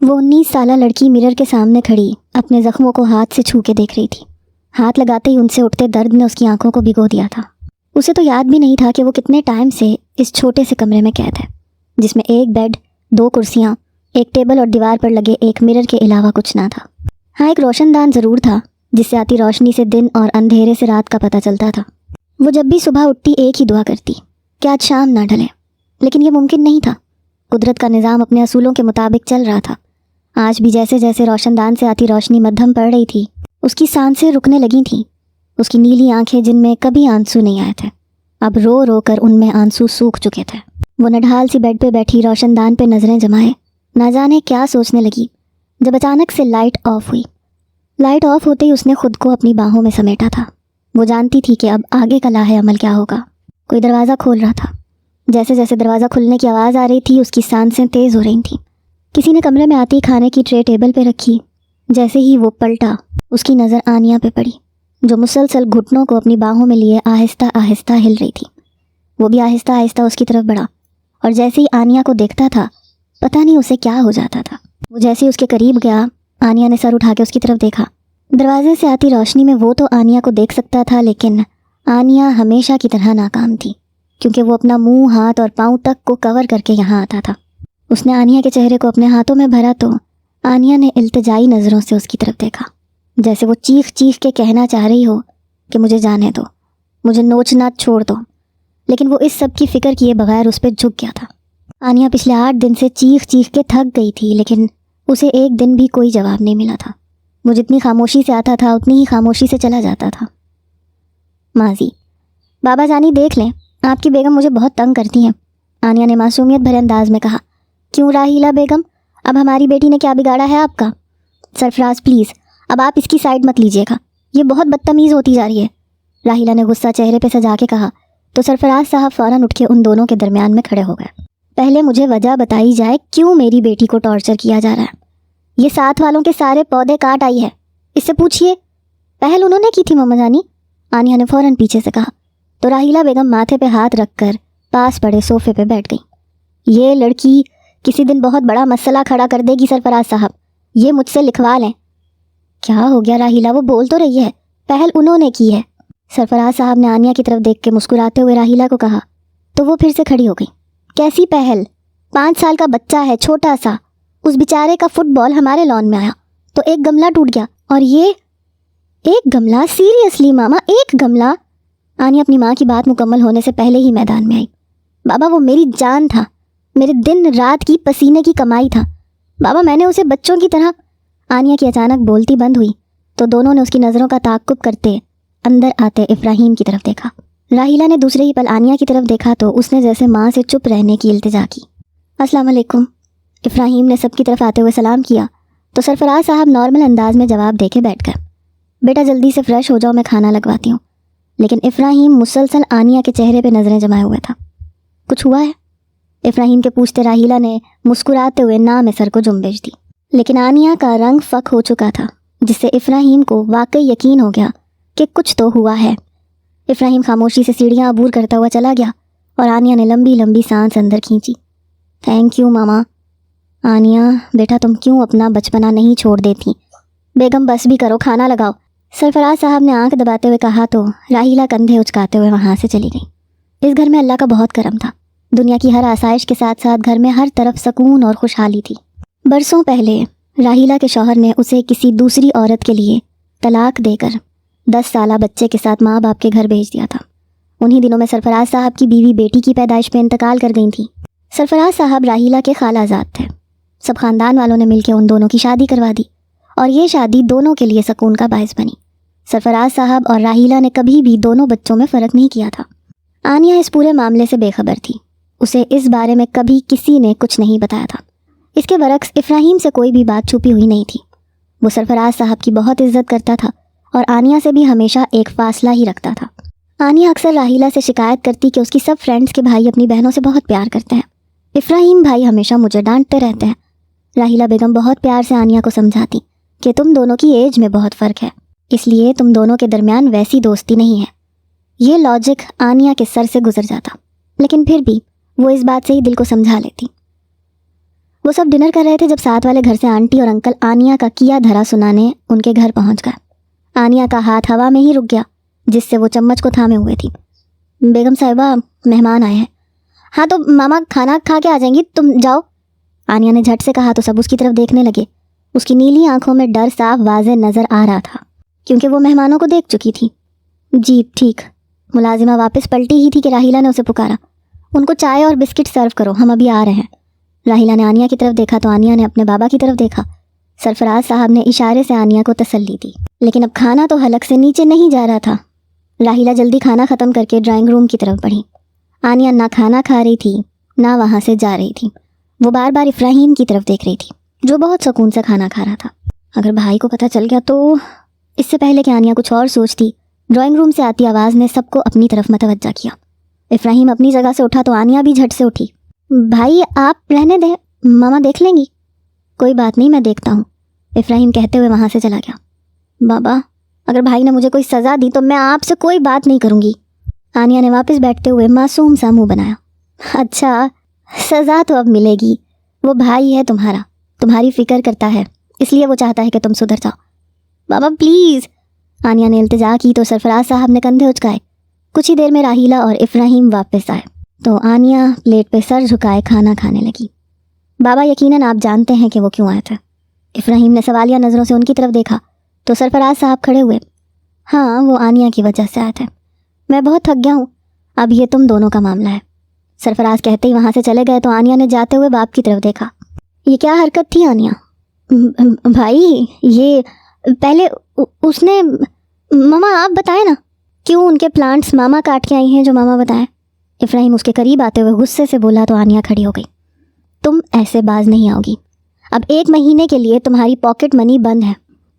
وہ 19 سالہ لڑکی مرر کے سامنے کھڑی اپنے زخموں کو ہاتھ سے چھو کے دیکھ رہی تھی۔ ہاتھ لگاتے ہی ان سے اٹھتے درد نے اس کی آنکھوں کو بھگو دیا تھا۔ اسے تو یاد بھی نہیں تھا کہ وہ کتنے ٹائم سے اس چھوٹے سے کمرے میں قید ہے، جس میں ایک بیڈ، 2 کرسیاں، ایک ٹیبل اور دیوار پر لگے ایک مرر کے علاوہ کچھ نہ تھا۔ ہاں، ایک روشن دان ضرور تھا جس سے آتی روشنی سے دن اور اندھیرے سے رات کا پتہ چلتا تھا۔ وہ جب بھی صبح اٹھتی ایک ہی دعا کرتی کہ آج شام نہ ڈھلے، لیکن یہ ممکن نہیں تھا۔ قدرت کا نظام اپنے اصولوں کے مطابق چل رہا تھا۔ آج بھی جیسے جیسے روشن دان سے آتی روشنی مدھم پڑ رہی تھی، اس کی سانسیں رکنے لگی تھیں۔ اس کی نیلی آنکھیں جن میں کبھی آنسو نہیں آئے تھے، اب رو رو کر ان میں آنسو سوکھ چکے تھے۔ وہ نڈھال سی بیڈ پہ بیٹھی روشن دان پہ نظریں جمائے نہ جانے کیا سوچنے لگی، جب اچانک سے لائٹ آف ہوئی۔ لائٹ آف ہوتے ہی اس نے خود کو اپنی باہوں میں سمیٹا تھا۔ وہ جانتی تھی کہ اب آگے کا لاہ عمل کیا ہوگا۔ کوئی دروازہ کھول رہا تھا۔ جیسے جیسے دروازہ کھلنے کی آواز آ رہی تھی، اس کی سانسیں تیز ہو رہی تھیں۔ کسی نے کمرے میں آتی کھانے کی ٹرے ٹیبل پہ رکھی۔ جیسے ہی وہ پلٹا، اس کی نظر آنیا پہ پڑی، جو مسلسل گھٹنوں کو اپنی باہوں میں لیے آہستہ آہستہ ہل رہی تھی۔ وہ بھی آہستہ آہستہ اس کی طرف بڑھا، اور جیسے ہی آنیا کو دیکھتا تھا، پتہ نہیں اسے کیا ہو جاتا تھا۔ وہ جیسے ہی اس کے قریب گیا، آنیا نے سر اٹھا کے اس کی طرف دیکھا۔ دروازے سے آتی روشنی میں وہ تو آنیا کو دیکھ سکتا تھا، لیکن آنیا ہمیشہ کی طرح ناکام تھی، کیونکہ وہ اپنا منہ، ہاتھ اور پاؤں تک کو کور کر کے یہاں آتا تھا۔ اس نے آنیا کے چہرے کو اپنے ہاتھوں میں بھرا تو آنیا نے التجائی نظروں سے اس کی طرف دیکھا، جیسے وہ چیخ چیخ کے کہنا چاہ رہی ہو کہ مجھے جانے دو، مجھے نوچنا چھوڑ دو، لیکن وہ اس سب کی فکر کیے بغیر اس پہ جھک گیا تھا۔ آنیا پچھلے 8 دن سے چیخ چیخ کے تھک گئی تھی، لیکن اسے ایک دن بھی کوئی جواب نہیں ملا تھا۔ وہ جتنی خاموشی سے آتا تھا اتنی ہی خاموشی سے چلا جاتا تھا۔ ماضی: بابا جانی دیکھ لیں، آپ کی بیگم مجھے بہت تنگ کرتی ہیں، آنیا نے معصومیت بھرے انداز میں کہا۔ کیوں راحیلہ بیگم، اب ہماری بیٹی نے کیا بگاڑا ہے آپ کا؟ سرفراز پلیز، اب آپ اس کی سائڈ مت لیجیے گا، یہ بہت بدتمیز ہوتی جا رہی ہے، راحیلہ نے غصہ چہرے پہ سجا کے کہا تو سرفراز صاحب فوراً اٹھ کے ان دونوں کے درمیان میں کھڑے ہو گئے۔ پہلے مجھے وجہ بتائی جائے کیوں میری بیٹی کو ٹارچر کیا جا رہا ہے؟ یہ ساتھ والوں کے سارے پودے کاٹ آئی ہے، اس سے پوچھئے۔ پہل انہوں نے کی تھی ماما جانی، آنیا نے فوراً پیچھے سے کہا تو راحیلہ بیگم ماتھے پہ ہاتھ رکھ کر پاس پڑے صوفے پہ بیٹھ گئی۔ یہ لڑکی کسی دن بہت بڑا مسئلہ کھڑا کر دے گی سرفراز صاحب، یہ مجھ سے لکھوا لیں۔ کیا ہو گیا راحیلہ، وہ بول تو رہی ہے، پہل انہوں نے کی ہے۔ سرفراز صاحب نے آنیا کی طرف دیکھ کے مسکراتے ہوئے راحیلہ کو کہا تو وہ پھر سے کھڑی ہو گئی۔ کیسی پہل؟ 5 سال کا بچہ ہے، چھوٹا سا، اس بیچارے کا فٹ بال ہمارے لان میں آیا تو ایک گملہ ٹوٹ گیا، اور یہ ایک گملہ؟ سیریسلی ماما، ایک گملہ؟ آنیا اپنی ماں کی بات مکمل ہونے سے پہلے ہی میدان میں آئی۔ بابا وہ میری جان تھا، میرے دن رات کی پسینے کی کمائی تھا، بابا میں نے اسے بچوں کی طرح۔ آنیا کی اچانک بولتی بند ہوئی تو دونوں نے اس کی نظروں کا تعاقب کرتے اندر آتے افراہیم کی طرف دیکھا۔ راحیلہ نے دوسرے ہی پل آنیا کی طرف دیکھا تو اس نے جیسے ماں سے چپ رہنے کی التجا کی۔ السلام علیکم، افراہیم نے سب کی طرف آتے ہوئے سلام کیا تو سرفراز صاحب نارمل انداز میں جواب دے کے بیٹھ گئے۔ بیٹا جلدی سے فریش ہو جاؤ، میں کھانا لگواتی ہوں۔ لیکن افراہیم مسلسل آنیا کے چہرے پہ نظریں جمائے ہوئے تھا۔ کچھ ہوا ہے؟ افراہیم کے پوچھتے راحیلہ نے مسکراتے ہوئے نہ میں سر کو جنبش دی، لیکن آنیا کا رنگ فک ہو چکا تھا، جس سے افراہیم کو واقعی یقین ہو گیا کہ کچھ تو ہوا ہے۔ افراہیم خاموشی سے سیڑھیاں عبور کرتا ہوا چلا گیا اور آنیا نے لمبی لمبی سانس اندر کھینچی۔ تھینک یو ماما۔ آنیا بیٹا تم کیوں اپنا بچپنا نہیں چھوڑ دیتی؟ بیگم بس بھی کرو، کھانا لگاؤ، سرفراز صاحب نے آنکھ دباتے ہوئے کہا تو راحیلہ کندھے اچکاتے ہوئے وہاں سے چلی گئی۔ اس گھر میں اللہ کا بہت کرم تھا، دنیا کی ہر آسائش کے ساتھ ساتھ گھر میں ہر طرف سکون اور خوشحالی تھی۔ برسوں پہلے راحیلہ کے شوہر نے اسے کسی دوسری عورت کے لیے طلاق دے کر 10 سالہ بچے کے ساتھ ماں باپ کے گھر بھیج دیا تھا۔ انہی دنوں میں سرفراز صاحب کی بیوی بیٹی کی پیدائش پہ انتقال کر گئی تھیں۔ سرفراز صاحب راحیلہ کے خالہ زاد تھے۔ سب خاندان والوں نے مل کے ان دونوں کی شادی کروا دی اور یہ شادی دونوں کے لیے سکون کا باعث بنی۔ سرفراز صاحب اور راحیلہ نے کبھی بھی دونوں بچوں میں فرق نہیں کیا تھا۔ آنیا اس پورے معاملے سے بے خبر تھی، اسے اس بارے میں کبھی کسی نے کچھ نہیں بتایا تھا۔ اس کے برعکس افراہیم سے کوئی بھی بات چھپی ہوئی نہیں تھی۔ وہ سرفراز صاحب کی بہت عزت کرتا تھا اور آنیا سے بھی ہمیشہ ایک فاصلہ ہی رکھتا تھا۔ آنیا اکثر راحیلہ سے شکایت کرتی کہ اس کی سب فرینڈز کے بھائی اپنی بہنوں سے بہت پیار کرتے ہیں، افراہیم بھائی ہمیشہ مجھے ڈانٹتے رہتے ہیں۔ راحیلہ بیگم بہت پیار سے آنیا کو سمجھاتی کہ تم دونوں کی ایج میں بہت فرق ہے، اس لیے تم دونوں کے درمیان ویسی دوستی نہیں ہے۔ یہ لاجک آنیا کے سر سے گزر جاتا، لیکن پھر بھی وہ اس بات سے ہی دل کو سمجھا لیتی۔ وہ سب ڈنر کر رہے تھے جب ساتھ والے گھر سے آنٹی اور انکل آنیا کا کیا دھرا سنانے ان کے گھر پہنچ گئے۔ آنیا کا ہاتھ ہوا میں ہی رک گیا جس سے وہ چمچ کو تھامے ہوئے تھی۔ بیگم صاحبہ مہمان آئے ہیں۔ ہاں تو ماما کھانا کھا کے آ جائیں گی، تم جاؤ۔ آنیا نے جھٹ سے کہا تو سب اس کی طرف دیکھنے لگے۔ اس کی نیلی آنکھوں میں ڈر صاف واضح نظر آ رہا تھا کیونکہ وہ مہمانوں کو دیکھ چکی تھی۔ جی ٹھیک۔ ملازمہ واپس پلٹی ہی تھی کہ راہیلہ نے اسے پکارا، ان کو چائے اور بسکٹ سرو کرو، ہم ابھی آ رہے ہیں۔ راہیلہ نے آنیا کی طرف دیکھا تو آنیا نے اپنے بابا کی طرف دیکھا۔ سرفراز صاحب نے اشارے سے آنیا کو تسلی دی، لیکن اب کھانا تو حلق سے نیچے نہیں جا رہا تھا۔ راہیلہ جلدی کھانا ختم کر کے ڈرائنگ روم کی طرف بڑھی۔ آنیا نہ کھانا کھا رہی تھی نہ وہاں سے جا رہی تھی، وہ بار بار افراہیم کی طرف دیکھ رہی تھی جو بہت سکون سے کھانا کھا رہا تھا۔ اگر بھائی کو پتہ چل گیا تو… اس سے پہلے کہ آنیا کچھ اور سوچتی، ڈرائنگ روم سے آتی آواز نے سب کو اپنی طرف متوجہ کیا۔ افراہیم اپنی جگہ سے اٹھا تو آنیا بھی جھٹ سے اٹھی۔ بھائی آپ رہنے دیں، ماما دیکھ لیں گی۔ کوئی بات نہیں، میں دیکھتا ہوں، افراہیم کہتے ہوئے وہاں سے چلا گیا۔ بابا اگر بھائی نے مجھے کوئی سزا دی تو میں آپ سے کوئی بات نہیں کروں گی۔ آنیا نے واپس بیٹھتے ہوئے معصوم سا منہ بنایا۔ اچھا سزا تو اب ملے گی، وہ بھائی ہے تمہارا، تمہاری فکر کرتا ہے، اس لیے وہ چاہتا ہے کہ تم سدھر جاؤ۔ بابا پلیز، آنیا نے التجا کی تو سرفراز صاحب نے کندھے اچکائے۔ کچھ ہی دیر میں راہیلہ اور افراہیم واپس آئے تو آنیا پلیٹ پہ سر جھکائے کھانا کھانے لگی۔ بابا یقیناً آپ جانتے ہیں کہ وہ کیوں آئے تھے۔ افراہیم نے سوالیہ نظروں سے ان کی طرف دیکھا تو سرفراز صاحب کھڑے ہوئے۔ ہاں وہ آنیا کی وجہ سے آئے تھے، میں بہت تھک گیا ہوں، اب یہ تم دونوں کا معاملہ ہے۔ سرفراز کہتے ہی وہاں سے چلے گئے تو آنیا نے جاتے ہوئے باپ کی طرف دیکھا۔ یہ کیا حرکت تھی آنیا؟ بھائی یہ پہلے اس نے… ماما آپ بتائیں نا، کیوں ان کے پلانٹس ماما کاٹ کے آئی ہیں جو ماما بتائیں؟ افراہیم اس کے قریب آتے ہوئے غصے سے بولا تو آنیا کھڑی ہو گئی۔ تم ایسے باز نہیں آؤ گی، اب 1 مہینے کے لیے تمہاری پاکٹ منی بند ہے،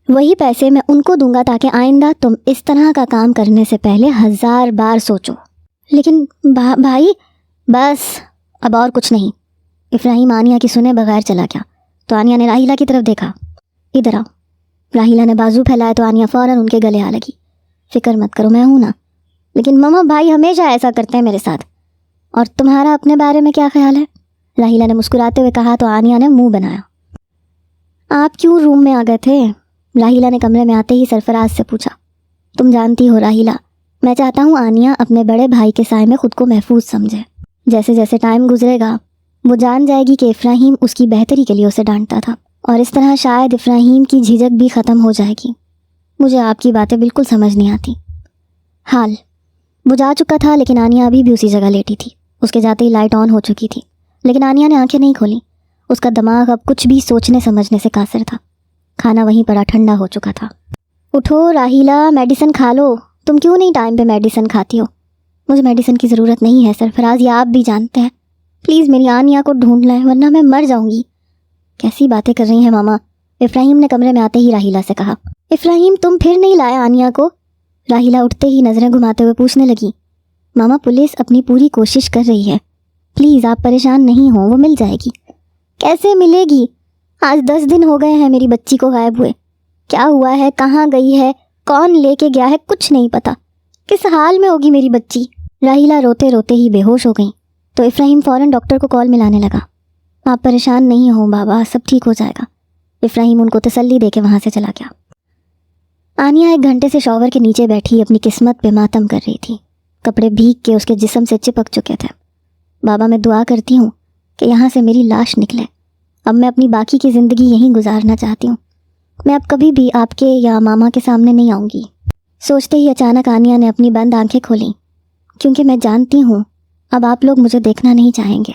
وہی پیسے میں ان کو دوں گا تاکہ آئندہ تم اس طرح کا کام کرنے سے پہلے 1000 بار سوچو۔ لیکن بھائی… بس اب اور کچھ نہیں۔ افراہیم آنیا کی سنے بغیر چلا گیا تو آنیا نے راہیلہ کی طرف دیکھا۔ ادھر آؤ۔ راہیلہ نے بازو پھیلائے تو آنیا فوراً ان کے گلے آ لگی۔ فکر مت کرو، میں ہوں نا۔ لیکن ماما بھائی ہمیشہ ایسا کرتے ہیں میرے ساتھ، اور تمہارا اپنے بارے میں کیا خیال ہے؟ راہیلہ نے مسکراتے ہوئے کہا تو آنیا نے منہ بنایا۔ آپ کیوں روم میں آ گئے تھے؟ راہیلہ نے کمرے میں آتے ہی سرفراز سے پوچھا۔ تم جانتی ہو راہیلہ، میں چاہتا ہوں آنیا اپنے بڑے بھائی کے سائے میں خود کو محفوظ سمجھے۔ جیسے جیسے ٹائم گزرے گا وہ جان جائے گی کہ افراہیم اس کی بہتری کے لیے اسے ڈانٹتا تھا، اور اس طرح شاید افراہیم کی جھجک بھی ختم ہو جائے گی۔ مجھے آپ کی باتیں بالکل سمجھ نہیں آتی۔ حال وہ جا چکا تھا لیکن آنیا ابھی بھی اسی جگہ لیٹی تھی۔ اس کے جاتے ہی لائٹ آن ہو چکی تھی لیکن آنیا نے آنکھیں نہیں کھولیں۔ اس کا دماغ اب کچھ بھی سوچنے سمجھنے سے قاصر تھا۔ کھانا وہیں پڑا ٹھنڈا ہو چکا تھا۔ اٹھو راہیلہ، میڈیسن کھا لو، تم کیوں نہیں ٹائم پہ میڈیسن کھاتی ہو؟ مجھے میڈیسن کی ضرورت نہیں ہے سرفراز، یہ آپ بھی جانتے ہیں۔ پلیز میری آنیا کو ڈھونڈ لائیں ورنہ میں مر جاؤں گی۔ کیسی باتیں کر رہی ہیں ماما؟ افراہیم نے کمرے میں آتے ہی راہیلہ سے کہا۔ افراہیم تم پھر نہیں لایا آنیا کو؟ راہیلہ اٹھتے ہی نظریں گھماتے ہوئے پوچھنے لگی۔ ماما پولیس اپنی پوری کوشش کر رہی ہے، پلیز آپ پریشان نہیں ہوں، وہ مل جائے گی۔ کیسے ملے گی؟ آج 10 دن ہو گئے ہیں میری بچی کو غائب ہوئے۔ کیا ہوا ہے، کہاں گئی ہے، کون لے کے گیا ہے، کچھ نہیں پتا۔ کس حال میں ہوگی میری بچی؟ راہیلہ روتے روتے ہی بے ہوش ہو گئی تو افراہیم فوراً ڈاکٹر کو کال ملانے لگا۔ آپ پریشان نہیں ہوں بابا، سب ٹھیک ہو جائے گا۔ افراہیم ان کو تسلی دے کے وہاں سے چلا گیا۔ آنیا 1 گھنٹے سے شاور کے نیچے بیٹھی اپنی قسمت پہ ماتم کر رہی تھی۔ کپڑے بھیگ کے اس کے جسم سے چپک چکے تھے۔ بابا میں دعا کرتی ہوں کہ یہاں سے میری لاش نکلے، اب میں اپنی باقی کی زندگی یہیں گزارنا چاہتی ہوں، میں اب کبھی بھی آپ کے یا ماما کے سامنے نہیں آؤں گی۔ سوچتے ہی اچانک آنیا نے اپنی بند آنکھیں کھولیں، کیونکہ میں جانتی ہوں اب آپ لوگ مجھے دیکھنا نہیں چاہیں گے۔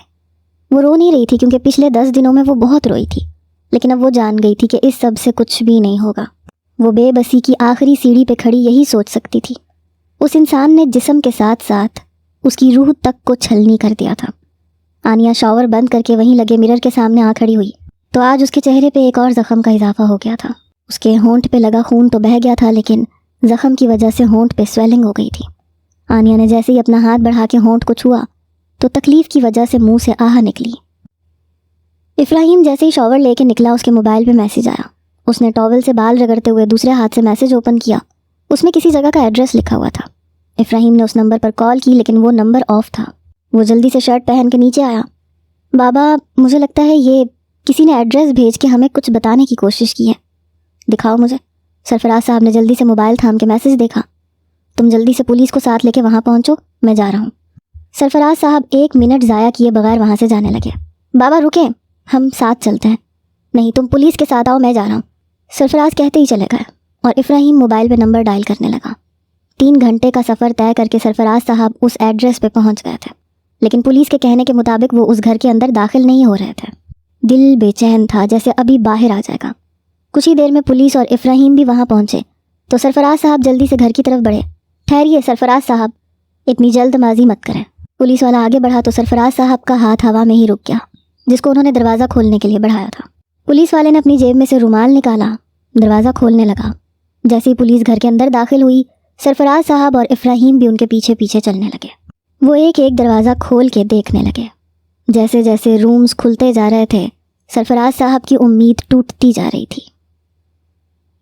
وہ رو نہیں رہی تھی کیونکہ پچھلے 10 دنوں میں وہ بہت روئی تھی، لیکن اب وہ جان گئی تھی کہ اس سب سے کچھ بھی نہیں ہوگا۔ وہ بے بسی کی آخری سیڑھی پہ کھڑی یہی سوچ سکتی تھی۔ اس انسان نے جسم کے ساتھ ساتھ اس کی روح تک کو چھلنی کر دیا تھا۔ آنیا شاور بند کر کے وہیں لگے مرر کے سامنے آ کھڑی ہوئی تو آج اس کے چہرے پہ ایک اور زخم کا اضافہ ہو گیا تھا۔ اس کے ہونٹ پہ لگا خون تو بہہ گیا تھا لیکن زخم کی وجہ سے ہونٹ پہ سویلنگ ہو گئی تھی۔ آنیا نے جیسے ہی اپنا ہاتھ بڑھا کے ہونٹ کو چھوا تو تکلیف کی وجہ سے منہ سے آہ نکلی۔ افراہیم جیسے ہی شاور لے کے نکلا اس کے موبائل پہ میسج آیا۔ اس نے ٹاول سے بال رگڑتے ہوئے دوسرے ہاتھ سے میسج اوپن کیا۔ اس میں کسی جگہ کا ایڈریس لکھا ہوا تھا۔ افراہیم نے اس نمبر پر کال کی لیکن وہ نمبر آف تھا۔ وہ جلدی سے شرٹ پہن کے نیچے آیا۔ بابا مجھے لگتا ہے یہ کسی نے ایڈریس بھیج کے ہمیں کچھ بتانے کی کوشش کی ہے. دکھاؤ مجھے. سرفراز صاحب نے جلدی سے موبائل تھام کے میسج دیکھا. تم جلدی سے پولیس کو ساتھ لے کے وہاں پہنچو, میں جا رہا ہوں. سرفراز صاحب 1 منٹ ضائع کیے بغیر وہاں سے جانے لگے. بابا رکیں, ہم ساتھ چلتے ہیں. نہیں, تم پولیس کے ساتھ آؤ, میں جا رہا ہوں. سرفراز کہتے ہی چلے گئے اور ابراہیم موبائل پہ نمبر ڈائل کرنے لگا. 3 گھنٹے کا سفر طے کر کے سرفراز صاحب اس ایڈریس پہ پہنچ گئے تھے, لیکن پولیس کے کہنے کے مطابق وہ اس گھر کے اندر داخل نہیں ہو رہے تھے. دل بے چین تھا جیسے ابھی باہر آ جائے گا. کچھ ہی دیر میں پولیس اور ابراہیم بھی وہاں پہنچے تو سرفراز صاحب جلدی سے گھر کی طرف بڑھے. ٹھہریے سرفراز صاحب, اتنی جلد بازی مت کریں. پولیس والا آگے بڑھا تو سرفراز صاحب کا ہاتھ ہوا میں ہی رک گیا, جس کو انہوں نے دروازہ کھولنے کے لیے بڑھایا تھا. پولیس والے نے اپنی جیب میں سے رومال نکالا, دروازہ کھولنے لگا. جیسے ہی پولیس گھر کے اندر داخل ہوئی, سرفراز صاحب اور ابراہیم بھی ان کے پیچھے پیچھے چلنے لگے. وہ ایک ایک دروازہ کھول کے دیکھنے لگے. جیسے جیسے رومز کھلتے جا رہے تھے, سرفراز صاحب کی امید ٹوٹتی جا رہی تھی.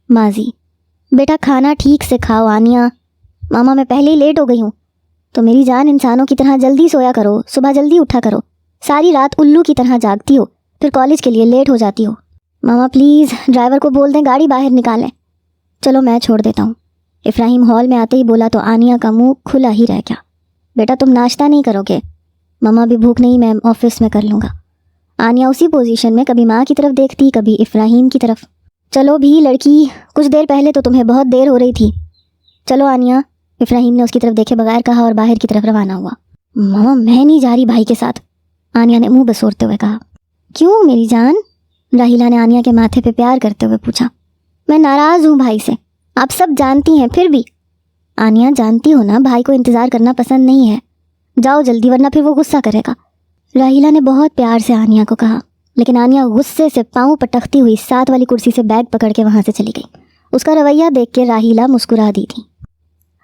ماضی: بیٹا کھانا ٹھیک سے کھاؤ آنیا. ماما میں پہلے ہی لیٹ ہو گئی ہوں. تو میری جان انسانوں کی طرح جلدی سویا کرو, صبح جلدی اٹھا کرو. ساری رات الو کی طرح جاگتی ہو, پھر کالج کے لیے لیٹ ہو جاتی ہو. ماما پلیز ڈرائیور کو بول دیں گاڑی باہر نکالیں. چلو میں چھوڑ دیتا ہوں. ابراہیم ہال میں آتے ہی بولا تو آنیا کا منہ کھلا ہی رہ گیا. بیٹا تم ناشتہ نہیں کرو گے؟ ماما بھی بھوک نہیں, میں آفس میں کر لوں گا. آنیا اسی پوزیشن میں کبھی ماں کی طرف دیکھتی, کبھی ابراہیم کی طرف. چلو بھی لڑکی, کچھ دیر پہلے تو تمہیں بہت دیر ہو رہی تھی. چلو آنیا, ابراہیم نے اس کی طرف دیکھے بغیر کہا اور باہر کی طرف روانہ ہوا. ماما میں نہیں جا رہی بھائی کے ساتھ, آنیا نے منہ بسورتے ہوئے کہا. کیوں میری جان؟ راہیلہ نے آنیا کے ماتھے پہ پیار کرتے ہوئے پوچھا. میں ناراض ہوں بھائی سے, آپ سب جانتی ہیں پھر بھی. آنیا جانتی ہو نا بھائی کو انتظار کرنا پسند نہیں ہے, جاؤ جلدی ورنہ پھر وہ غصہ کرے گا. راہیلہ نے بہت پیار سے آنیا کو کہا, لیکن آنیا غصے سے پاؤں پٹکتی ہوئی 7 والی کرسی سے بیگ پکڑ کے وہاں سے چلی گئی. اس کا رویہ دیکھ کے راہیلہ مسکرا دی تھی.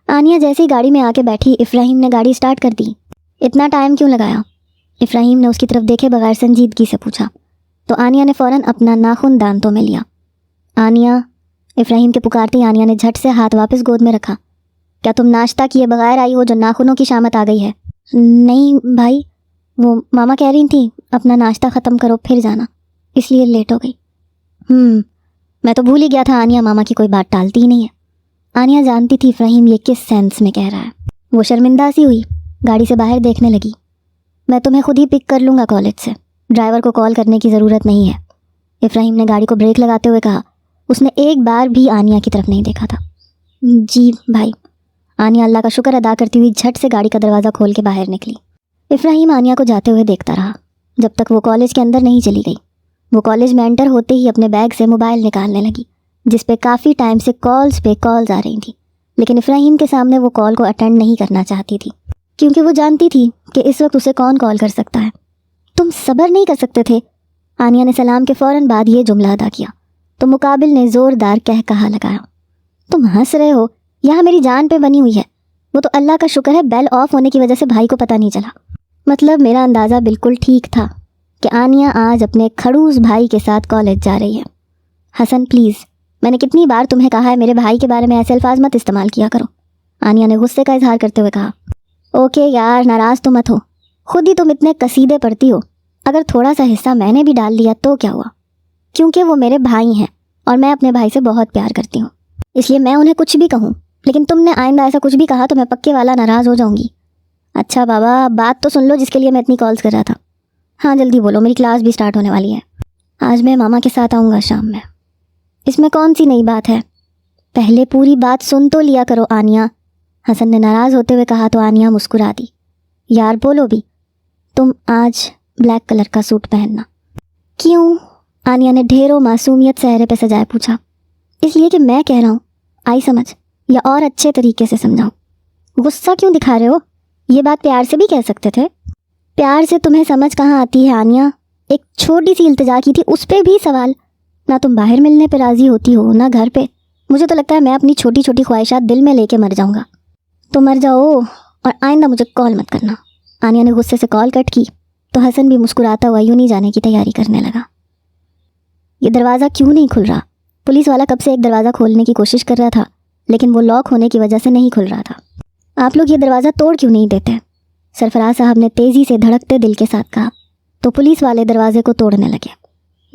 آنیا جیسے ہی گاڑی میں آ کے بیٹھی, ابراہیم نے گاڑی سٹارٹ کر دی. اتنا ٹائم کیوں لگایا؟ ابراہیم نے اس کی طرف دیکھے بغیر سنجیدگی سے پوچھا. تو آنیا نے فوراً اپنا ناخن دانتوں میں لیا. آنیا, ابراہیم کے پکارتے ہی آنیا نے جھٹ سے ہاتھ واپس گود میں رکھا. کیا تم ناشتہ کیے بغیر آئی ہو جو ناخنوں کی شامت آ گئی ہے؟ نہیں بھائی, وہ ماما کہہ رہی تھیں اپنا ناشتہ ختم کرو پھر جانا, اس لیے لیٹ ہو گئی. میں تو بھول ہی گیا تھا آنیا ماما کی کوئی بات ٹالتی ہی نہیں ہے. آنیا جانتی تھی ابراہیم یہ کس سینس میں کہہ رہا ہے. وہ شرمندہ سی ہوئی, گاڑی سے باہر دیکھنے لگی. میں تمہیں خود ہی پک کر لوں گا کالج سے, ڈرائیور کو کال کرنے کی ضرورت نہیں ہے. ابراہیم نے گاڑی کو بریک لگاتے ہوئے کہا. اس نے ایک بار بھی آنیا کی طرف نہیں دیکھا تھا. جی بھائی. آنیا اللہ کا شکر ادا کرتی ہوئی جھٹ سے گاڑی کا دروازہ کھول کے باہر نکلی. ابراہیم آنیا کو جاتے ہوئے دیکھتا رہا جب تک وہ کالج کے اندر نہیں چلی گئی. وہ کالج میں انٹر ہوتے ہی اپنے بیگ سے موبائل نکالنے لگی, جس پہ کافی ٹائم سے کالز پہ کالز آ رہی تھیں, لیکن ابراہیم کے سامنے وہ کال کو اٹینڈ نہیں کرنا چاہتی تھی, کیونکہ وہ جانتی تھی کہ اس وقت اسے کون کال کر سکتا ہے. تم صبر نہیں کر سکتے تھے؟ آنیا نے سلام کے فوراً بعد یہ جملہ ادا کیا تو مقابل نے زوردار کہا لگایا. تم ہنس رہے ہو, یہاں میری جان پہ بنی ہوئی ہے. وہ تو اللہ کا شکر ہے بیل آف ہونے کی وجہ سے بھائی کو پتہ نہیں چلا. مطلب میرا اندازہ بالکل ٹھیک تھا کہ آنیا آج اپنے کھڑوس بھائی کے ساتھ کالج جا رہی ہے. حسن پلیز, میں نے کتنی بار تمہیں کہا ہے میرے بھائی کے بارے میں ایسے الفاظ مت استعمال کیا کرو. آنیا نے غصے کا اظہار کرتے ہوئے کہا. اوکے یار, ناراض تو مت ہو, خود ہی تم اتنے قصیدے پڑھتی ہو. اگر تھوڑا سا حصہ میں نے بھی ڈال دیا تو کیا ہوا؟ کیونکہ وہ میرے بھائی ہیں اور میں اپنے بھائی سے بہت پیار کرتی ہوں, اس لیے میں انہیں کچھ بھی کہوں, لیکن تم نے آئندہ ایسا کچھ بھی کہا تو میں پکے والا ناراض ہو جاؤں گی. اچھا بابا, بات تو سن لو جس کے لیے میں اتنی کالز کر رہا تھا. ہاں جلدی بولو, میری کلاس بھی سٹارٹ ہونے والی ہے. آج میں ماما کے ساتھ آؤں گا شام میں. اس میں کون سی نئی بات ہے؟ پہلے پوری بات سن تو لیا کرو آنیا. حسن نے ناراض ہوتے ہوئے کہا تو آنیا مسکرا دی. یار بولو بھی, تم آج بلیک کلر کا سوٹ پہننا. کیوں؟ آنیا نے ڈھیروں معصومیت چہرے پہ سجائے پوچھا. اس لیے کہ میں کہہ رہا ہوں, آئی سمجھ, یا اور اچھے طریقے سے سمجھاؤں؟ غصہ کیوں دکھا رہے ہو؟ یہ بات پیار سے بھی کہہ سکتے تھے. پیار سے تمہیں سمجھ کہاں آتی ہے آنیا؟ ایک چھوٹی سی التجا کی تھی, اس پہ بھی سوال. نہ تم باہر ملنے پہ راضی ہوتی ہو نہ گھر پہ. مجھے تو لگتا ہے میں اپنی چھوٹی چھوٹی خواہشات دل میں لے کے مر جاؤں گا. تو مر جاؤ اور آئندہ مجھے کال مت کرنا. آنیا نے غصے سے کال کٹ کی تو حسن بھی مسکراتا ہوا یوں نہیں جانے کی تیاری کرنے لگا. یہ دروازہ کیوں نہیں کھل رہا؟ پولیس والا کب سے ایک دروازہ کھولنے کی کوشش کر رہا تھا, لیکن وہ لاک ہونے کی وجہ سے نہیں کھل رہا تھا. آپ لوگ یہ دروازہ توڑ کیوں نہیں دیتے؟ سرفراز صاحب نے تیزی سے دھڑکتے دل کے ساتھ کہا تو پولیس والے دروازے کو توڑنے لگے.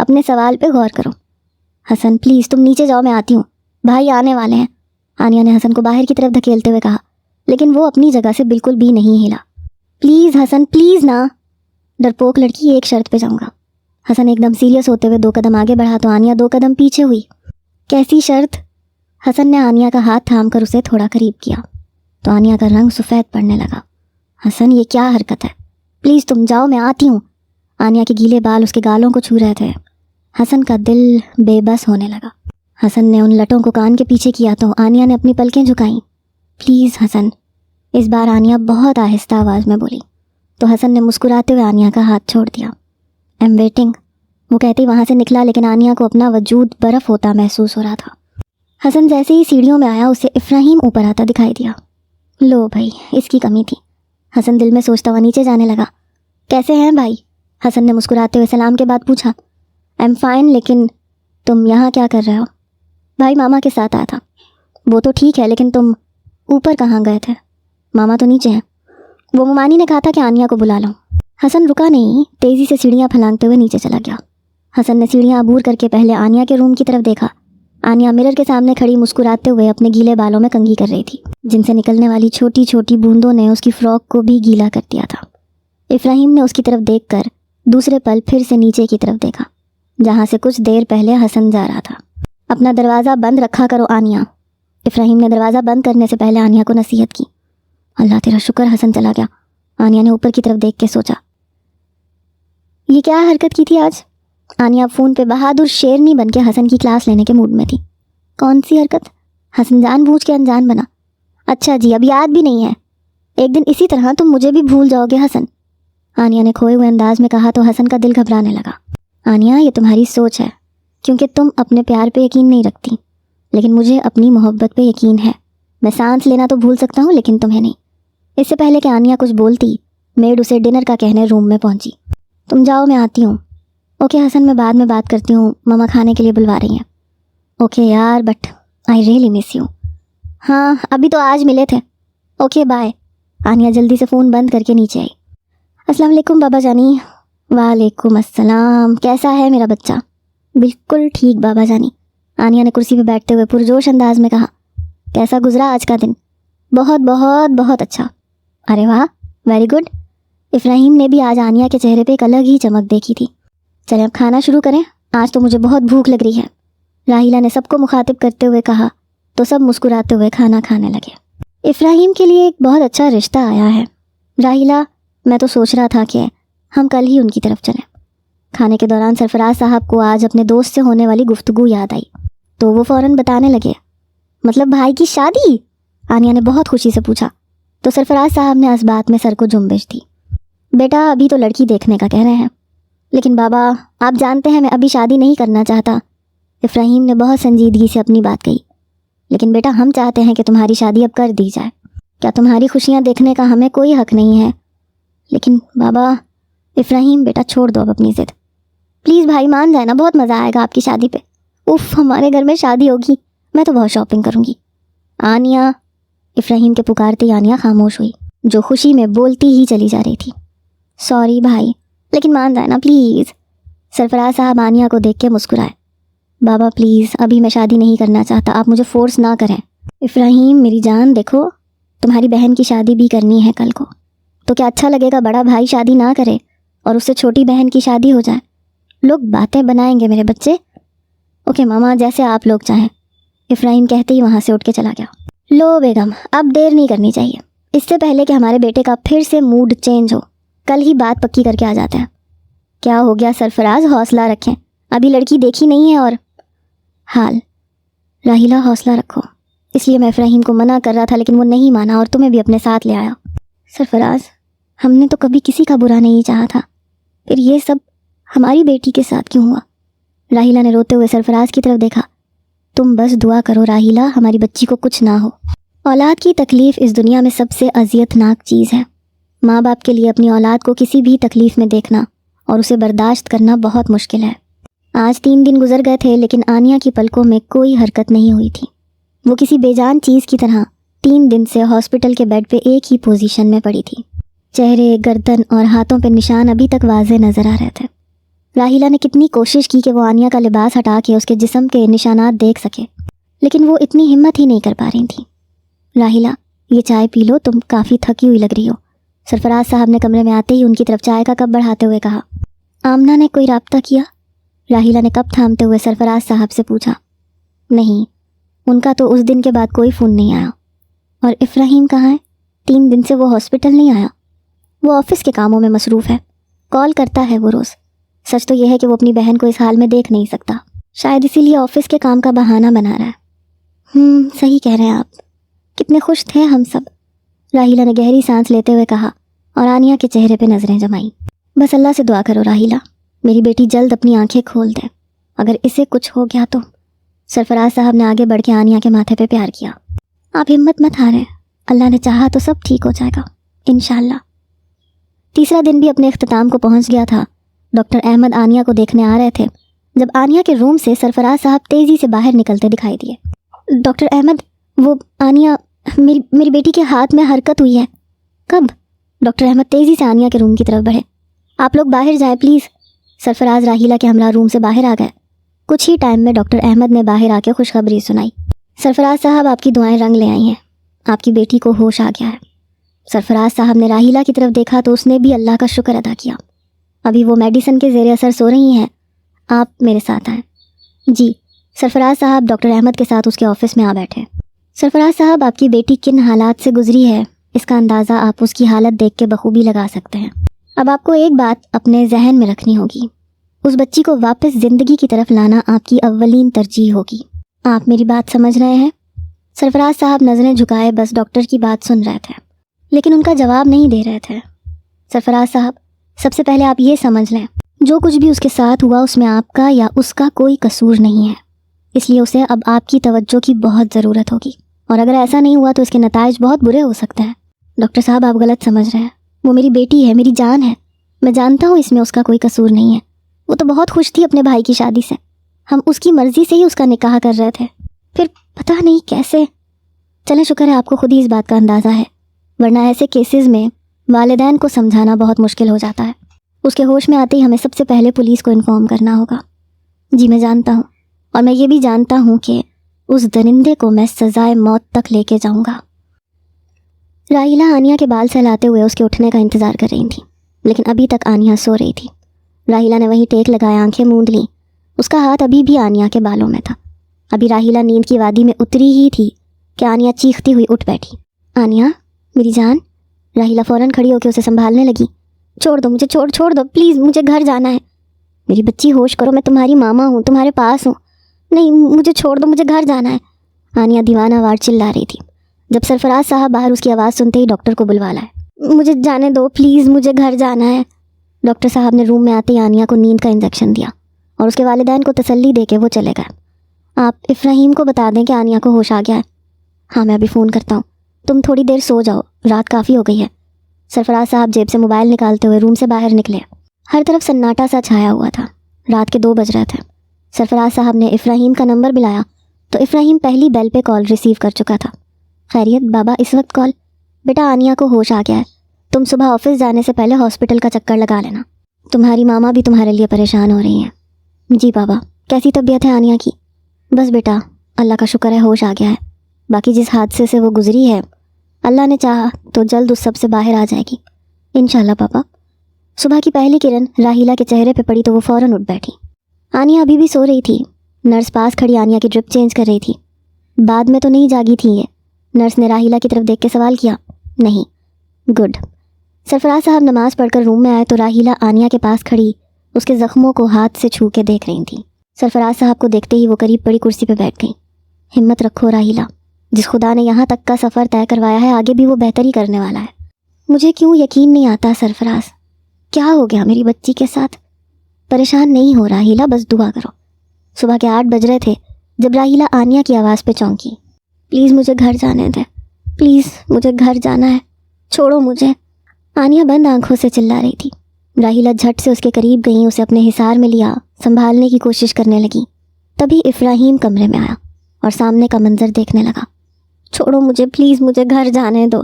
اپنے سوال پہ غور کرو۔ حسن پلیز تم نیچے جاؤ، میں آتی ہوں، بھائی آنے والے ہیں۔ آنیا نے حسن کو باہر کی طرف دھکیلتے ہوئے کہا، لیکن وہ اپنی جگہ سے بالکل بھی نہیں ہلا۔ پلیز حسن پلیز نا۔ ڈرپوک لڑکی، ایک شرط پہ جاؤں گا۔ حسن ایک دم سیریس ہوتے ہوئے 2 قدم آگے بڑھا تو آنیا 2 قدم پیچھے ہوئی۔ کیسی شرط؟ حسن نے آنیا کا ہاتھ تھام کر اسے تھوڑا قریب کیا تو آنیا کا رنگ سفید پڑنے لگا۔ حسن یہ کیا حرکت ہے؟ پلیز تم جاؤ، میں آتی ہوں۔ آنیا کے گیلے بال اس کے گالوں کو چھو رہے تھے۔ حسن کا دل بے بس ہونے لگا۔ حسن نے ان لٹوں کو کان کے پیچھے کیا تو آنیا نے اپنی پلکیں جھکائیں۔ پلیز حسن، اس بار آنیا بہت آہستہ آواز میں بولی تو حسن نے مسکراتے ہوئے آنیا کا ہاتھ چھوڑ دیا۔ ایم ویٹنگ، وہ کہتے ہی وہاں سے نکلا، لیکن آنیا کو اپنا وجود برف ہوتا محسوس ہو رہا تھا۔ حسن جیسے ہی سیڑھیوں میں آیا اسے افراہیم اوپر آتا دکھائی دیا۔ لو بھائی، اس کی کمی تھی، حسن دل میں سوچتا ہوا نیچے جانے لگا۔ کیسے ہیں بھائی؟ حسن نے مسکراتے ہوئے سلام کے بعد پوچھا۔ ایم فائن، لیکن تم یہاں کیا کر رہے ہو؟ بھائی ماما کے ساتھ آیا تھا۔ وہ تو ٹھیک ہے، لیکن تم اوپر کہاں گئے تھے؟ ماما تو نیچے ہیں، وہ ممانی نے کہا تھا کہ آنیا کو بلا لو۔ حسن رکا نہیں، تیزی سے سیڑھیاں پھلانگتے ہوئے نیچے چلا گیا۔ حسن نے سیڑھیاں عبور کر کے پہلے آنیا کے روم کی طرف دیکھا۔ آنیا مرر کے سامنے کھڑی مسکراتے ہوئے اپنے گیلے بالوں میں کنگھی کر رہی تھی، جن سے نکلنے والی چھوٹی چھوٹی بوندوں نے اس کی فراک کو بھی گیلا کر دیا تھا۔ افراہیم نے اس کی طرف دیکھ کر دوسرے پل پھر سے نیچے کی طرف دیکھا، جہاں سے کچھ دیر پہلے حسن جا رہا تھا۔ اپنا دروازہ بند رکھا کرو آنیا۔ افراہیم نے دروازہ بند کرنے سے پہلے آنیا کو نصیحت کی۔ اللہ تیرا شکر حسن چلا گیا، آنیا نے اوپر کی طرف دیکھ کے سوچا۔ یہ کیا حرکت کی تھی آج؟ آنیا فون پہ بہادر شیرنی بن کے حسن کی کلاس لینے کے موڈ میں تھی۔ کون سی حرکت؟ حسن جان بوجھ کے انجان بنا۔ اچھا جی، اب یاد بھی نہیں ہے؟ ایک دن اسی طرح تم مجھے بھی بھول جاؤ گے حسن، آنیا نے کھوئے ہوئے انداز میں کہا تو حسن کا دل گھبرانے لگا۔ آنیا، یہ تمہاری سوچ ہے، کیونکہ تم اپنے پیار پہ یقین نہیں رکھتی، لیکن مجھے اپنی محبت پہ یقین ہے۔ میں سانس لینا تو بھول سکتا ہوں، لیکن تمہیں نہیں۔ اس سے پہلے کہ آنیا کچھ بولتی، میڈ اسے ڈنر کا کہنے روم میں پہنچی۔ تم جاؤ، میں آتی ہوں۔ اوکے حسن، میں بعد میں بات کرتی ہوں، ماما کھانے کے لیے بلوا رہی ہیں۔ اوکے یار، but I really miss you. ہاں ابھی تو آج ملے تھے۔ Okay bye. آنیا جلدی سے فون بند کر کے نیچے آئی۔ السلام علیکم بابا جانی۔ وعلیکم السلام، کیسا ہے میرا بچہ؟ بالکل ٹھیک بابا جانی، آنیا نے کرسی پہ بیٹھتے ہوئے پرجوش انداز میں کہا۔ کیسا گزرا آج کا دن؟ بہت بہت بہت اچھا۔ ارے واہ، ویری گڈ۔ افراہیم نے بھی آج آنیا کے چہرے پہ ایک الگ ہی چمک دیکھی تھی۔ چلیں اب کھانا شروع کریں، آج تو مجھے بہت بھوک لگ رہی ہے، راہیلہ نے سب کو مخاطب کرتے ہوئے کہا تو سب مسکراتے ہوئے کھانا کھانے لگے۔ افراہیم کے لیے ایک بہت اچھا رشتہ آیا ہے راہیلہ، میں تو سوچ رہا تھا کہ ہم کل ہی ان کی طرف چلیں۔ کھانے کے دوران سرفراز صاحب کو آج اپنے دوست سے ہونے والی گفتگو یاد آئی تو وہ فوراً بتانے لگے۔ مطلب بھائی کی شادی؟ آنیا نے بہت خوشی سے پوچھا تو سرفراز صاحب نے اس بات میں سر کو جنبش دی۔ بیٹا ابھی تو لڑکی دیکھنے کا کہہ رہے ہیں، لیکن بابا آپ جانتے ہیں میں ابھی شادی نہیں کرنا چاہتا۔ افراہیم نے بہت سنجیدگی سے اپنی بات کہی۔ لیکن بیٹا ہم چاہتے ہیں کہ تمہاری شادی اب کر دی جائے، کیا تمہاری خوشیاں دیکھنے کا ہمیں کوئی حق نہیں ہے؟ لیکن بابا، افراہیم بیٹا چھوڑ دو اب اپنی ضد، پلیز بھائی مان جائے نا، بہت مزہ آئے گا آپ کی شادی پہ۔ اف، ہمارے گھر میں شادی ہوگی، میں تو بہت شاپنگ کروں گی۔ آنیا، افراہیم کے پکارتے ہی آنیا خاموش ہوئی، جو خوشی میں بولتی ہی چلی جا رہی تھی۔ سوری بھائی، لیکن مان جائے نا پلیز۔ سرفراز صاحب آنیا کو دیکھ کے مسکرائے۔ بابا پلیز، ابھی میں شادی نہیں کرنا چاہتا، آپ مجھے فورس نہ کریں۔ افراہیم میری جان، دیکھو تمہاری بہن کی شادی بھی کرنی ہے کل کو، تو کیا اچھا لگے گا بڑا بھائی شادی نہ کرے اور اس سے چھوٹی بہن کی شادی ہو جائے؟ لوگ باتیں بنائیں گے میرے بچے۔ اوکے ماما، جیسے آپ لوگ چاہیں، افراہیم کہتے ہی وہاں سے اٹھ کے چلا گیا۔ لو بیگم، اب دیر نہیں کرنی چاہیے، اس سے پہلے کہ ہمارے بیٹے کا پھر سے موڈ چینج ہو، کل ہی بات پکی کر کے آ جاتے ہیں۔ کیا ہو گیا سرفراز، حوصلہ رکھیں، ابھی لڑکی دیکھی نہیں ہے اور حال۔ راہیلہ حوصلہ رکھو، اس لیے میں افراہیم کو منع کر رہا تھا لیکن وہ نہیں مانا اور تمہیں بھی اپنے ساتھ لے آیا۔ سرفراز، ہم نے تو کبھی کسی کا برا نہیں چاہا تھا، پھر یہ سب ہماری بیٹی کے ساتھ کیوں ہوا؟ راہیلہ نے روتے ہوئے سرفراز کی طرف دیکھا۔ تم بس دعا کرو راہیلہ، ہماری بچی کو کچھ نہ ہو۔ اولاد کی تکلیف اس دنیا میں سب سے اذیت ناک چیز ہے۔ ماں باپ کے لیے اپنی اولاد کو کسی بھی تکلیف میں دیکھنا اور اسے برداشت کرنا بہت مشکل ہے۔ آج 3 دن گزر گئے تھے لیکن آنیا کی پلکوں میں کوئی حرکت نہیں ہوئی تھی۔ وہ کسی بے جان چیز کی طرح 3 دن سے ہاسپٹل کے بیڈ پہ ایک ہی پوزیشن میں پڑی تھی۔ چہرے، گردن اور ہاتھوں پہ نشان ابھی تک واضح نظر آ رہے تھے۔ راحیلہ نے کتنی کوشش کی کہ وہ آنیا کا لباس ہٹا کے اس کے جسم کے نشانات دیکھ سکے، لیکن وہ اتنی ہمت ہی نہیں کر پا رہی تھی۔ راحیلہ، یہ چائے پی لو، تم کافی تھکی ہوئی لگ رہی ہو، سرفراز صاحب نے کمرے میں آتے ہی ان کی طرف چائے کا کپ بڑھاتے ہوئے کہا۔ آمنہ نے کوئی رابطہ کیا؟ راحیلہ نے کپ تھامتے ہوئے سرفراز صاحب سے پوچھا۔ نہیں، ان کا تو اس دن کے بعد کوئی فون نہیں آیا۔ اور افراہیم کہاں ہے؟ 3 دن سے وہ ہاسپٹل نہیں آیا۔ وہ آفس کے کاموں میں مصروف ہے، کال کرتا ہے وہ روز۔ سچ تو یہ ہے کہ وہ اپنی بہن کو اس حال میں دیکھ نہیں سکتا، شاید اسی لیے آفس کے کام کا بہانہ بنا رہا ہے۔ صحیح کہہ رہے ہیں آپ، کتنے خوش تھے ہم سب، راحیلہ نے گہری سانس لیتے ہوئے کہا اور آنیا کے چہرے پہ نظریں جمائیں۔ بس اللہ سے دعا کرو راحیلہ، میری بیٹی جلد اپنی آنکھیں کھول دے، اگر اسے کچھ ہو گیا تو۔ سرفراز صاحب نے آگے بڑھ کے آنیا کے ماتھے پہ پیار کیا۔ آپ ہمت مت ہاریں، اللہ نے چاہا تو سب ٹھیک ہو جائے گا انشاءاللہ۔ تیسرا دن بھی اپنے اختتام کو پہنچ گیا تھا۔ ڈاکٹر احمد آنیا کو دیکھنے آ رہے تھے جب آنیا کے روم سے سرفراز صاحب تیزی سے باہر نکلتے دکھائی دیے۔ ڈاکٹر احمد، وہ آنیا، میری بیٹی کے ہاتھ میں حرکت ہوئی ہے۔ کب؟ ڈاکٹر احمد تیزی سے آنیا کے روم کی طرف بڑھے۔ آپ لوگ باہر جائیں پلیز۔ سرفراز راحیلہ کے ہمراہ روم سے باہر آ گئے۔ کچھ ہی ٹائم میں ڈاکٹر احمد نے باہر آ کے خوشخبری سنائی۔ سرفراز صاحب، آپ کی دعائیں رنگ لے آئی ہیں، آپ کی بیٹی کو ہوش آ گیا ہے۔ سرفراز صاحب نے راحیلہ کی طرف دیکھا تو اس نے بھی اللہ کا شکر ادا کیا۔ ابھی وہ میڈیسن کے زیر اثر سو رہی ہیں، آپ میرے ساتھ آئیں۔ جی۔ سرفراز صاحب ڈاکٹر احمد کے ساتھ اس کے آفس میں آ بیٹھے۔ سرفراز صاحب، آپ کی بیٹی کن حالات سے گزری ہے، اس کا اندازہ آپ اس کی حالت دیکھ کے بخوبی لگا سکتے ہیں۔ اب آپ کو ایک بات اپنے ذہن میں رکھنی ہوگی، اس بچی کو واپس زندگی کی طرف لانا آپ کی اولین ترجیح ہوگی۔ آپ میری بات سمجھ رہے ہیں؟ سرفراز صاحب نظریں جھکائے بس ڈاکٹر کی بات سن رہے تھے، لیکن ان کا جواب نہیں دے رہے تھے۔ سرفراز صاحب، سب سے پہلے آپ یہ سمجھ لیں، جو کچھ بھی اس کے ساتھ ہوا اس میں آپ کا یا اس کا کوئی قصور نہیں ہے، اس لیے اسے اب آپ کی توجہ کی بہت ضرورت ہوگی، اور اگر ایسا نہیں ہوا تو اس کے نتائج بہت برے ہو سکتے ہیں۔ ڈاکٹر صاحب، آپ غلط سمجھ رہے ہیں، وہ میری بیٹی ہے، میری جان ہے، میں جانتا ہوں اس میں اس کا کوئی قصور نہیں ہے۔ وہ تو بہت خوش تھی اپنے بھائی کی شادی سے، ہم اس کی مرضی سے ہی اس کا نکاح کر رہے تھے، پھر پتہ نہیں کیسے۔ چلیں، شکر ہے آپ کو خود ہی اس بات کا اندازہ ہے، ورنہ ایسے کیسز میں والدین کو سمجھانا بہت مشکل ہو جاتا ہے۔ اس کے ہوش میں آتے ہی ہمیں سب سے پہلے پولیس کو انفارم کرنا ہوگا۔ جی میں جانتا ہوں، اور میں یہ بھی جانتا ہوں کہ اس درندے کو میں سزائے موت تک لے کے جاؤں گا۔ راحیلہ آنیا کے بال سہلاتے ہوئے اس کے اٹھنے کا انتظار کر رہی تھی، لیکن ابھی تک آنیا سو رہی تھی۔ راحیلہ نے وہیں ٹیک لگائے آنکھیں موند لیں، اس کا ہاتھ ابھی بھی آنیا کے بالوں میں تھا۔ ابھی راحیلہ نیند کی وادی میں اتری ہی تھی کہ آنیا چیختی ہوئی اٹھ بیٹھی۔ آنیا، میری جان۔ راحیلہ فوراً کھڑی ہو کے اسے سنبھالنے لگی۔ چھوڑ دو مجھے، چھوڑ دو پلیز، مجھے گھر جانا ہے۔ میری بچی ہوش کرو، میں تمہاری ماما ہوں، تمہارے پاس ہوں۔ نہیں، مجھے چھوڑ دو، مجھے گھر جانا ہے۔ آنیا دیوانہ وار چلا رہی تھی۔ جب سرفراز صاحب باہر اس کی آواز سنتے ہی ڈاکٹر کو بلوا لائے۔ مجھے جانے دو پلیز، مجھے گھر جانا ہے۔ ڈاکٹر صاحب نے روم میں آتے ہی آنیا کو نیند کا انجیکشن دیا اور اس کے والدین کو تسلی دے کے وہ چلے گئے۔ آپ افراہیم کو بتا دیں کہ آنیا کو ہوش آ گیا ہے۔ ہاں میں ابھی فون کرتا ہوں، تم تھوڑی دیر سو جاؤ، رات کافی ہو گئی ہے۔ سرفراز صاحب جیب سے موبائل نکالتے ہوئے روم سے باہر نکلے۔ ہر طرف سناٹا سا چھایا ہوا تھا، رات کے 2 بج رہے تھے۔ سرفراز صاحب نے افراہیم کا نمبر ملایا تو افراہیم پہلی بیل پہ کال ریسیو کر چکا تھا۔ خیریت بابا، اس وقت کال؟ بیٹا آنیا کو ہوش آ گیا ہے، تم صبح آفس جانے سے پہلے ہاسپٹل کا چکر لگا لینا، تمہاری ماما بھی تمہارے لیے پریشان ہو رہی ہیں۔ جی بابا۔ کیسی طبیعت ہے آنیا کی؟ بس بیٹا اللہ کا شکر ہے ہوش آ گیا ہے، باقی جس حادثے سے وہ گزری ہے اللہ نے چاہا تو جلد اس سب سے باہر آ جائے گی انشاءاللہ پاپا۔ صبح کی پہلی کرن راحیلہ کے چہرے پہ پڑی تو وہ فوراً اٹھ بیٹھی۔ آنیا ابھی بھی سو رہی تھی، نرس پاس کھڑی آنیا کی ڈرپ چینج کر رہی تھی۔ بعد میں تو نہیں جاگی تھی یہ؟ نرس نے راحیلہ کی طرف دیکھ کے سوال کیا۔ نہیں۔ گڈ۔ سرفراز صاحب نماز پڑھ کر روم میں آئے تو راحیلہ آنیا کے پاس کھڑی اس کے زخموں کو ہاتھ سے چھو کے دیکھ رہی تھی۔ سرفراز صاحب کو دیکھتے ہی وہ قریب پڑی کرسی پہ بیٹھ گئی۔ ہمت رکھو راحیلہ، جس خدا نے یہاں تک کا سفر طے کروایا ہے آگے بھی وہ بہتر ہی کرنے والا ہے۔ مجھے کیوں یقین نہیں آتا سرفراز، کیا ہو گیا میری بچی کے ساتھ؟ پریشان نہیں ہو راحیلہ، بس دعا کرو۔ صبح کے 8 بج رہے تھے جب راحیلہ آنیا کی آواز پہ چونکی۔ پلیز مجھے گھر جانے دیں، پلیز مجھے گھر جانا ہے، چھوڑو مجھے۔ آنیا بند آنکھوں سے چلا رہی تھی۔ راحیلہ جھٹ سے اس کے قریب گئیں، اسے اپنے حصار میں لیا، سنبھالنے کی کوشش کرنے لگی۔ تبھی افراہیم کمرے میں آیا اور سامنے کا منظر دیکھنے لگا۔ چھوڑو مجھے پلیز، مجھے گھر جانے دو۔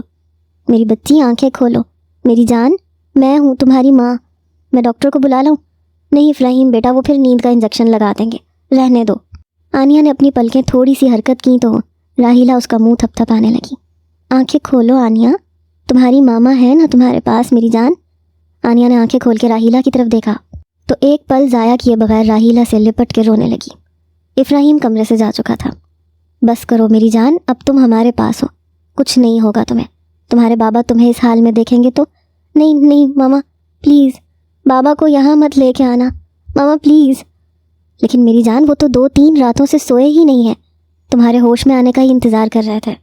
میری بچی آنکھیں کھولو، میری جان، میں ہوں تمہاری ماں، میں ڈاکٹر کو بلا لوں؟ نہیں افراہیم بیٹا، وہ پھر نیند کا انجیکشن لگا دیں گے، رہنے دو۔ آنیہ نے اپنی پلکیں تھوڑی سی حرکت کی تو راحیلہ اس کا منہ تھپ تھپانے لگی۔ آنکھیں کھولو آنیہ، تمہاری ماما ہے نا تمہارے پاس میری جان۔ آنیہ نے آنکھیں کھول کے راحیلہ کی طرف دیکھا تو ایک پل ضائع کیے بغیر راحیلہ سے لپٹ کے رونے لگی۔ افراہیم کمرے سے جا چکا تھا۔ بس کرو میری جان، اب تم ہمارے پاس ہو، کچھ نہیں ہوگا تمہیں، تمہارے بابا تمہیں اس حال میں دیکھیں گے تو۔ نہیں نہیں ماما پلیز، بابا کو یہاں مت لے کے آنا ماما پلیز۔ لیکن میری جان وہ تو 2-3 راتوں سے سوئے ہی نہیں ہیں، تمہارے ہوش میں آنے کا ہی انتظار کر رہے تھے۔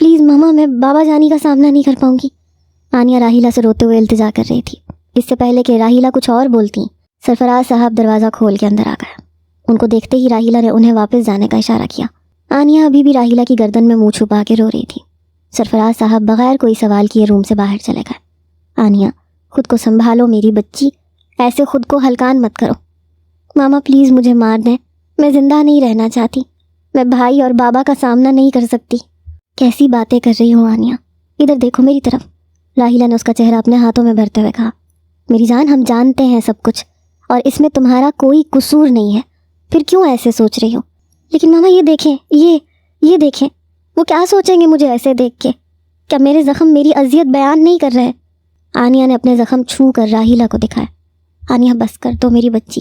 پلیز ماما، میں بابا جانی کا سامنا نہیں کر پاؤں گی۔ آنیہ راحیلہ سے روتے ہوئے التجا کر رہی تھی۔ اس سے پہلے کہ راحیلہ کچھ اور بولتی، سرفراز صاحب دروازہ کھول کے اندر آ گئے۔ ان کو دیکھتے ہی راحیلہ نے انہیں واپس جانے کا اشارہ کیا۔ آنیہ ابھی بھی راحیلہ کی گردن میں منہ چھپا کے رو رہی تھی۔ سرفراز صاحب بغیر کوئی سوال کیے روم سے باہر چلے گئے۔ آنیہ خود کو سنبھالو میری بچی، ایسے خود کو ہلکان مت کرو۔ ماما پلیز مجھے مار دیں، میں زندہ نہیں رہنا چاہتی، میں بھائی اور بابا کا سامنا نہیں کر سکتی۔ کیسی باتیں کر رہی ہوں آنیہ، ادھر دیکھو میری طرف۔ راحیلہ نے اس کا چہرہ اپنے ہاتھوں میں بھرتے ہوئے کہا، میری جان ہم جانتے ہیں سب کچھ اور اس میں تمہارا کوئی قصور نہیں ہے، پھر کیوں ایسے سوچ رہی ہو؟ لیکن ماما یہ دیکھیں، یہ دیکھیں، وہ کیا سوچیں گے مجھے ایسے دیکھ کے؟ کیا میرے زخم میری اذیت بیان نہیں کر رہے؟ آنیہ نے اپنے زخم چھو کر راحیلہ کو دکھایا۔ آنیہ بس کر دو میری بچی،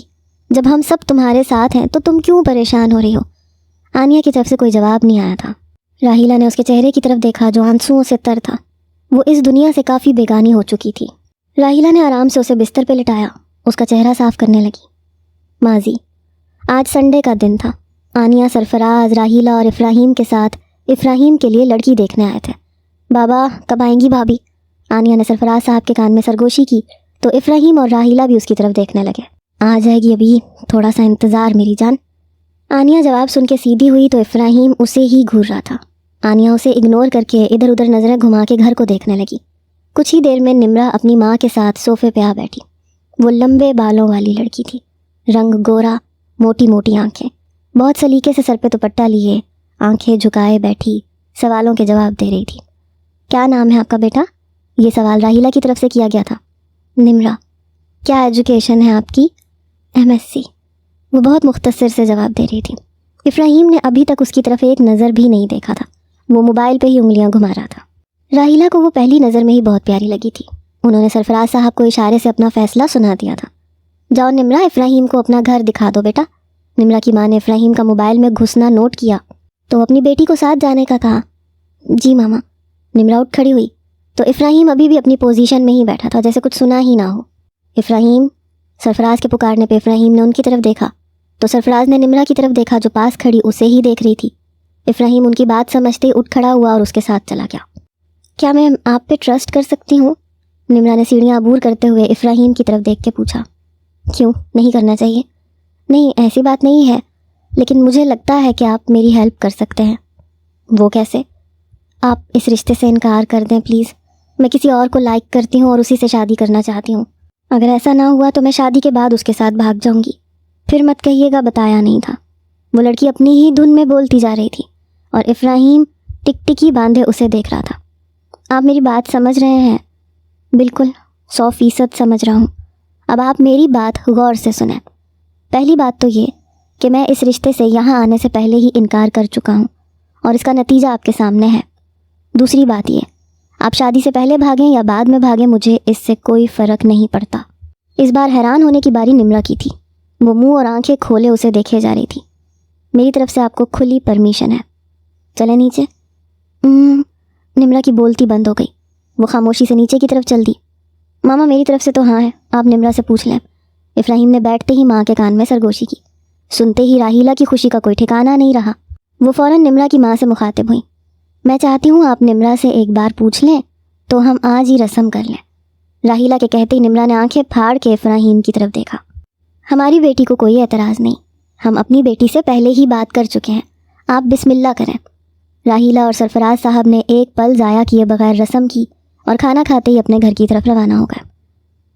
جب ہم سب تمہارے ساتھ ہیں تو تم کیوں پریشان ہو رہی ہو؟ آنیہ کی طرف سے کوئی جواب نہیں آیا تھا۔ راحیلہ نے اس کے چہرے کی طرف دیکھا جو آنسوؤں سے تر تھا۔ وہ اس دنیا سے کافی بیگانی ہو چکی تھی۔ راحیلہ نے آرام سے اسے بستر پہ لٹایا، اس کا چہرہ صاف کرنے لگی۔ ماضی، آج سنڈے کا دن تھا۔ آنیہ، سرفراز، راحیلہ اور افراہیم کے ساتھ افراہیم کے لیے لڑکی دیکھنے آئے تھے۔ بابا کب آئیں گی بھابھی؟ آنیہ نے سرفراز صاحب کے کان میں سرگوشی کی تو افراہیم اور راحیلہ بھی اس کی طرف دیکھنے لگے۔ آ جائے گی ابھی، تھوڑا سا انتظار میری جان۔ آنیہ جواب سن کے سیدھی ہوئی تو افراہیم اسے ہی گھور رہا تھا۔ آنیہ اسے اگنور کر کے ادھر ادھر نظریں گھما کے گھر کو دیکھنے لگی۔ کچھ ہی دیر میں نمرا اپنی ماں کے ساتھ صوفے پہ آ بیٹھی۔ وہ لمبے بالوں والی لڑکی تھی، رنگ گورا، موٹی موٹی آنکھیں، بہت سلیقے سے سر پہ دوپٹہ لیے آنکھیں جھکائے بیٹھی سوالوں کے جواب دے رہی تھی۔ کیا نام ہے آپ کا بیٹا؟ یہ سوال راحیلہ کی طرف سے کیا گیا تھا۔ نمرا۔ کیا ایجوکیشن ہے آپ کی؟ MSc۔ وہ بہت مختصر سے جواب دے رہی تھی۔ افراہیم نے ابھی تک اس کی طرف ایک نظر بھی نہیں دیکھا تھا، وہ موبائل پہ ہی انگلیاں گھما رہا تھا۔ راحیلہ کو وہ پہلی نظر میں ہی بہت پیاری لگی تھی۔ انہوں نے سرفراز صاحب کو اشارے سے اپنا فیصلہ سنا دیا تھا۔ جاؤ نمرا، افراہیم کو اپنا گھر دکھا دو بیٹا۔ نمرا کی ماں نے افراہیم کا موبائل میں گھسنا نوٹ کیا تو اپنی بیٹی کو ساتھ جانے کا کہا۔ جی ماما۔ نمرا اٹھ کھڑی ہوئی تو افراہیم ابھی بھی اپنی پوزیشن میں ہی بیٹھا تھا، جیسے کچھ سنا ہی نہ ہو۔ افراہیم، سرفراز کے پکارنے پہ افراہیم نے ان کی طرف دیکھا تو سرفراز نے نمرا کی طرف دیکھا جو پاس کھڑی اسے ہی دیکھ رہی تھی۔ افراہیم ان کی بات سمجھتے اٹھ کھڑا ہوا اور اس کے ساتھ چلا گیا۔ کیا میں آپ پہ ٹرسٹ کر سکتی ہوں؟ نمرا نے سیڑھیاں عبور کرتے ہوئے افراہیم کی طرف دیکھ کے پوچھا۔ کیوں نہیں کرنا چاہیے؟ نہیں ایسی بات نہیں ہے، لیکن مجھے لگتا ہے کہ آپ میری ہیلپ کر سکتے ہیں۔ وہ کیسے؟ آپ اس رشتے سے انکار کر دیں پلیز، میں کسی اور کو لائک کرتی ہوں اور اسی سے شادی کرنا چاہتی ہوں۔ اگر ایسا نہ ہوا تو میں شادی کے بعد اس کے ساتھ بھاگ جاؤں گی، پھر مت کہیے گا بتایا نہیں تھا۔ وہ لڑکی اپنی ہی دھن میں بولتی جا رہی تھی اور افراہیم ٹک ٹکی باندھے اسے دیکھ رہا تھا۔ آپ میری بات سمجھ رہے ہیں؟ بالکل 100% سمجھ رہا ہوں۔ اب آپ میری بات غور سے سنیں۔ پہلی بات تو یہ کہ میں اس رشتے سے یہاں آنے سے پہلے ہی انکار کر چکا ہوں اور اس کا نتیجہ آپ کے سامنے ہے۔ دوسری بات یہ، آپ شادی سے پہلے بھاگیں یا بعد میں بھاگیں مجھے اس سے کوئی فرق نہیں پڑتا۔ اس بار حیران ہونے کی باری نمرا کی تھی۔ وہ منہ اور آنکھیں کھولے اسے دیکھے جا رہی تھی۔ میری طرف سے آپ کو کھلی پرمیشن ہے، چلے نیچے۔ نمرا کی بولتی بند ہو گئی۔ وہ خاموشی سے نیچے کی طرف چل دی۔ ماما میری طرف سے تو ہاں ہے، آپ نمرا سے پوچھ لیں۔ افراہیم نے بیٹھتے ہی ماں کے کان میں سرگوشی کی۔ سنتے ہی راحیلہ کی خوشی کا کوئی ٹھکانہ نہیں رہا۔ وہ فوراً نمرا کی ماں سے مخاطب ہوئی۔ میں چاہتی ہوں آپ نمرا سے ایک بار پوچھ لیں تو ہم آج ہی رسم کر لیں۔ راحیلہ کے کہتے ہی نمرا نے آنکھیں پھاڑ کے افراہیم کی طرف دیکھا۔ ہماری بیٹی کو کوئی اعتراض نہیں، ہم اپنی بیٹی سے پہلے ہی بات کر چکے ہیں، آپ بسم اللہ کریں۔ راحیلہ اور سرفراز صاحب نے ایک پل ضائع کیے بغیر رسم کی اور کھانا کھاتے ہی اپنے گھر کی طرف روانہ ہو گئے۔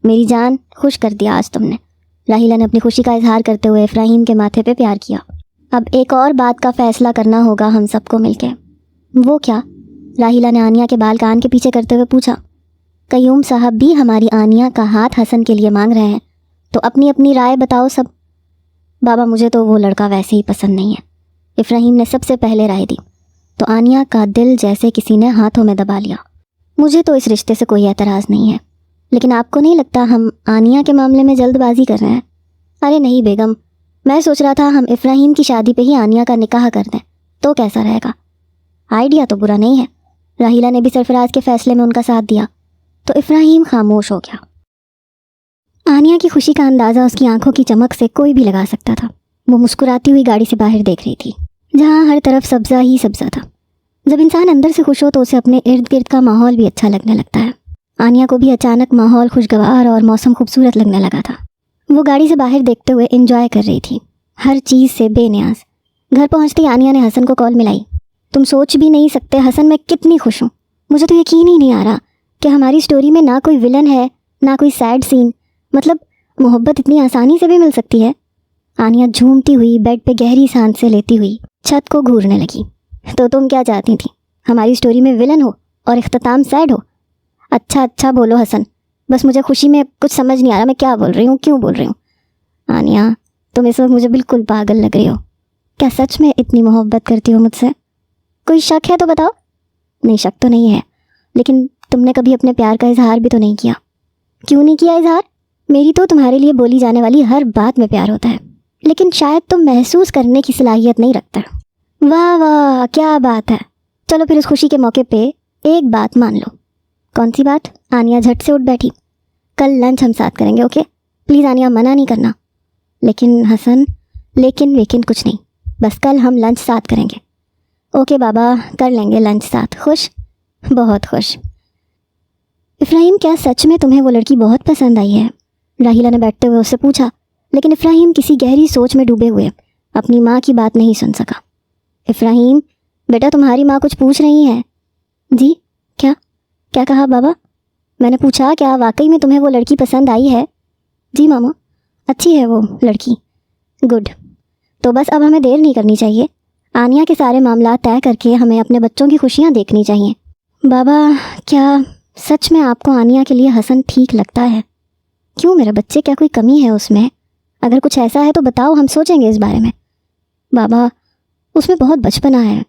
میری جان خوش کر دیا آج تم نے، راحیلہ نے اپنی خوشی کا اظہار کرتے ہوئے افراہیم کے ماتھے پہ پیار کیا۔ اب ایک اور بات کا فیصلہ کرنا ہوگا ہم سب کو مل کے۔ وہ کیا؟ راحیلہ نے آنیہ کے بال کان کے پیچھے کرتے ہوئے پوچھا۔ قیوم صاحب بھی ہماری آنیہ کا ہاتھ حسن کے لیے مانگ رہے ہیں تو اپنی اپنی رائے بتاؤ سب۔ بابا مجھے تو وہ لڑکا ویسے ہی پسند نہیں ہے، افراہیم نے سب سے پہلے رائے دی تو آنیہ کا دل جیسے کسی نے ہاتھوں میں دبا لیا۔ مجھے تو اس رشتے سے کوئی اعتراض نہیں ہے، لیکن آپ کو نہیں لگتا ہم آنیہ کے معاملے میں جلد بازی کر رہے ہیں؟ ارے نہیں بیگم، میں سوچ رہا تھا ہم افراہیم کی شادی پہ ہی آنیہ کا نکاح کر دیں تو کیسا رہے گا؟ آئیڈیا تو برا نہیں ہے۔ راحیلہ نے بھی سرفراز کے فیصلے میں ان کا ساتھ دیا تو افراہیم خاموش ہو گیا۔ آنیہ کی خوشی کا اندازہ اس کی آنکھوں کی چمک سے کوئی بھی لگا سکتا تھا۔ وہ مسکراتی ہوئی گاڑی سے باہر دیکھ رہی تھی جہاں ہر طرف سبزہ ہی سبزہ تھا۔ جب انسان اندر سے خوش ہو تو اسے اپنے ارد گرد کا ماحول بھی اچھا لگنے لگتا ہے۔ آنیہ کو بھی اچانک ماحول خوشگوار اور موسم خوبصورت لگنے لگا تھا۔ وہ گاڑی سے باہر دیکھتے ہوئے انجوائے کر رہی تھی، ہر چیز سے بے نیاز۔ گھر پہنچتے آنیہ نے حسن کو کال ملائی۔ تم سوچ بھی نہیں سکتے حسن، میں کتنی خوش ہوں۔ مجھے تو یقین ہی نہیں آ رہا کہ ہماری سٹوری میں نہ کوئی ولن ہے نہ کوئی سیڈ سین، مطلب محبت اتنی آسانی سے بھی مل سکتی ہے۔ آنیہ جھومتی ہوئی بیڈ پہ گہری سانسیں لیتی ہوئی چھت کو گھورنے لگی۔ تو تم کیا چاہتی تھی؟ ہماری سٹوری میں ولن ہو اور اختتام سیڈ ہو؟ اچھا بولو حسن، بس مجھے خوشی میں کچھ سمجھ نہیں آ رہا میں کیا بول رہی ہوں، کیوں بول رہی ہوں۔ آنیہ تم اس وقت مجھے بالکل پاگل لگ رہی ہو۔ کیا سچ میں اتنی محبت کرتی ہو مجھ سے؟ کوئی شک ہے تو بتاؤ۔ نہیں، شک تو نہیں ہے، لیکن تم نے کبھی اپنے پیار کا اظہار بھی تو نہیں کیا۔ کیوں نہیں کیا اظہار؟ میری تو تمہارے لیے بولی جانے والی ہر بات میں پیار ہوتا ہے، لیکن شاید تم محسوس کرنے کی صلاحیت نہیں رکھتا۔ واہ واہ، کیا بات ہے۔ چلو پھر اس خوشی کے موقع پہ ایک بات مان لو۔ کون سی بات؟ آنیہ جھٹ سے اٹھ بیٹھی۔ کل لنچ ہم ساتھ کریں گے، اوکے؟ پلیز آنیہ، منع نہیں کرنا۔ لیکن حسن، لیکن کچھ نہیں، بس کل ہم لنچ ساتھ کریں گے۔ اوکے بابا، کر لیں گے لنچ ساتھ۔ خوش؟ بہت خوش۔ افراہیم، کیا سچ میں تمہیں وہ لڑکی بہت پسند آئی ہے؟ راحیلہ نے بیٹھتے ہوئے اس سے پوچھا، لیکن افراہیم کسی گہری سوچ میں ڈوبے ہوئے اپنی ماں کی بات نہیں سن سکا۔ افراہیم بیٹا، تمہاری ماں کچھ پوچھ رہی ہیں۔ جی؟ کیا کہا بابا؟ میں نے پوچھا کیا واقعی میں تمہیں وہ لڑکی پسند آئی ہے؟ جی ماما، اچھی ہے وہ لڑکی۔ گڈ، تو بس اب ہمیں دیر نہیں کرنی چاہیے، آنیہ کے سارے معاملات طے کر کے ہمیں اپنے بچوں کی خوشیاں دیکھنی چاہیے۔ بابا، کیا سچ میں آپ کو آنیہ کے لیے حسن ٹھیک لگتا ہے؟ کیوں میرے بچے، کیا کوئی کمی ہے اس میں؟ اگر کچھ ایسا ہے تو بتاؤ، ہم سوچیں گے اس بارے میں۔ بابا، اس میں بہت بچپنا ہے۔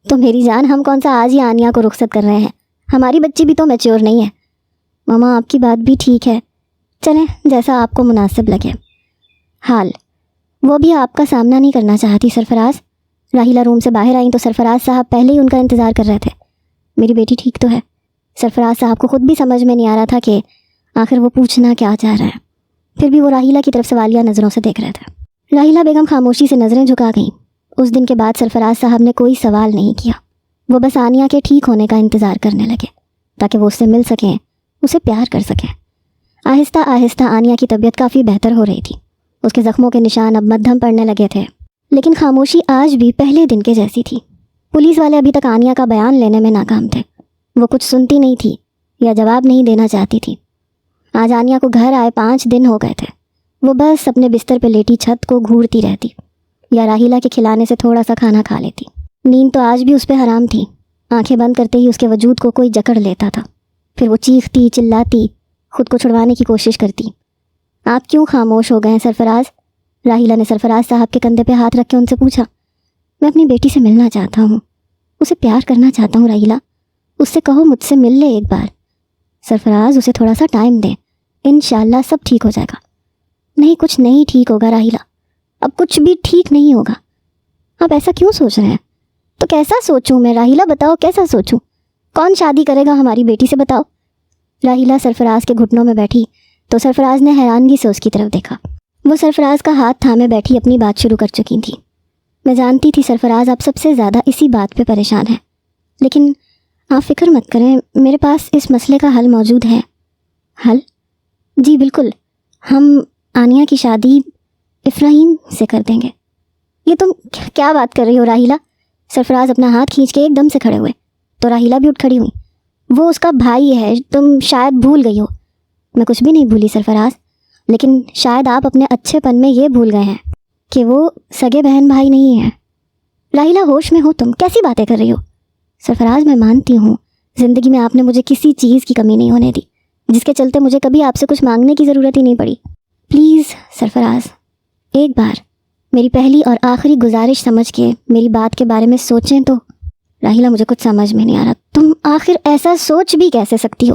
تو میری جان، ہم کون سا آج ہی آنیہ کو رخصت کر رہے ہیں؟ ہماری بچی بھی تو میچور نہیں ہے۔ ماما، آپ کی بات بھی ٹھیک ہے، چلیں جیسا آپ کو مناسب لگے۔ حال وہ بھی آپ کا سامنا نہیں کرنا چاہتی سرفراز۔ راحیلہ روم سے باہر آئیں تو سرفراز صاحب پہلے ہی ان کا انتظار کر رہے تھے۔ میری بیٹی ٹھیک تو ہے؟ سرفراز صاحب کو خود بھی سمجھ میں نہیں آ رہا تھا کہ آخر وہ پوچھنا کیا چاہ رہا ہے، پھر بھی وہ راحیلہ کی طرف سوالیہ نظروں سے دیکھ رہے تھے۔ راحیلہ بیگم خاموشی سے نظریں جھکا گئیں۔ اس دن کے بعد سرفراز صاحب نے کوئی سوال نہیں کیا، وہ بس آنیہ کے ٹھیک ہونے کا انتظار کرنے لگے تاکہ وہ اس سے مل سکیں، اسے پیار کر سکیں۔ آہستہ آہستہ آنیہ کی طبیعت کافی بہتر ہو رہی تھی، اس کے زخموں کے نشان اب مدھم پڑنے لگے تھے، لیکن خاموشی آج بھی پہلے دن کے جیسی تھی۔ پولیس والے ابھی تک آنیہ کا بیان لینے میں ناکام تھے، وہ کچھ سنتی نہیں تھی یا جواب نہیں دینا چاہتی تھی۔ آج آنیہ کو گھر آئے 5 دن ہو گئے تھے، وہ بس اپنے بستر پہ لیٹی چھت کو گھورتی رہتی یا راحیلہ کے کھلانے سے تھوڑا سا کھانا کھا لیتی۔ نیند تو آج بھی اس پہ حرام تھی، آنکھیں بند کرتے ہی اس کے وجود کو کوئی جکڑ لیتا تھا، پھر وہ چیختی چلاتی خود کو چھڑوانے کی کوشش کرتی۔ آپ کیوں خاموش ہو گئے ہیں سرفراز؟ راحیلہ نے سرفراز صاحب کے کندھے پہ ہاتھ رکھ کے ان سے پوچھا۔ میں اپنی بیٹی سے ملنا چاہتا ہوں، اسے پیار کرنا چاہتا ہوں راحیلہ، اس سے کہو مجھ سے مل لے ایک بار۔ سرفراز، اسے تھوڑا سا ٹائم دیں، انشاءاللہ سب ٹھیک ہو جائے گا۔ نہیں، کچھ نہیں ٹھیک ہوگا راحیلہ، اب کچھ بھی ٹھیک نہیں ہوگا۔ آپ ایسا کیوں سوچ رہے ہیں؟ تو کیسا سوچوں میں راحیلہ، بتاؤ کیسا سوچوں؟ کون شادی کرے گا ہماری بیٹی سے، بتاؤ؟ راحیلہ سرفراز کے گھٹنوں میں بیٹھی تو سرفراز نے حیرانگی سے اس کی طرف دیکھا۔ وہ سرفراز کا ہاتھ تھامے بیٹھی اپنی بات شروع کر چکی تھی۔ میں جانتی تھی سرفراز آپ سب سے زیادہ اسی بات پہ پریشان ہیں، لیکن آپ فکر مت کریں، میرے پاس اس مسئلے کا حل موجود ہے۔ حل؟ جی بالکل، ہم آنیہ کی شادی افراہیم سے کر دیں گے۔ یہ تم کیا بات کر رہی ہو راحیلہ؟ سرفراز اپنا ہاتھ کھینچ کے ایک دم سے کھڑے ہوئے تو راحیلہ بھی اٹھ کھڑی ہوئی۔ وہ اس کا بھائی ہے، تم شاید بھول گئی ہو۔ میں کچھ بھی نہیں بھولی سرفراز، لیکن شاید آپ اپنے اچھے پن میں یہ بھول گئے ہیں کہ وہ سگے بہن بھائی نہیں ہیں۔ راحیلہ، ہوش میں ہو تم؟ کیسی باتیں کر رہی ہو؟ سرفراز، میں مانتی ہوں زندگی میں آپ نے مجھے کسی چیز کی کمی نہیں ہونے دی، جس کے چلتے مجھے کبھی آپ سے کچھ مانگنے کی ضرورت ہی نہیں پڑی، پلیز سرفراز، ایک بار میری پہلی اور آخری گزارش سمجھ کے میری بات کے بارے میں سوچیں تو۔ راحیلہ مجھے کچھ سمجھ میں نہیں آ رہا، تم آخر ایسا سوچ بھی کیسے سکتی ہو؟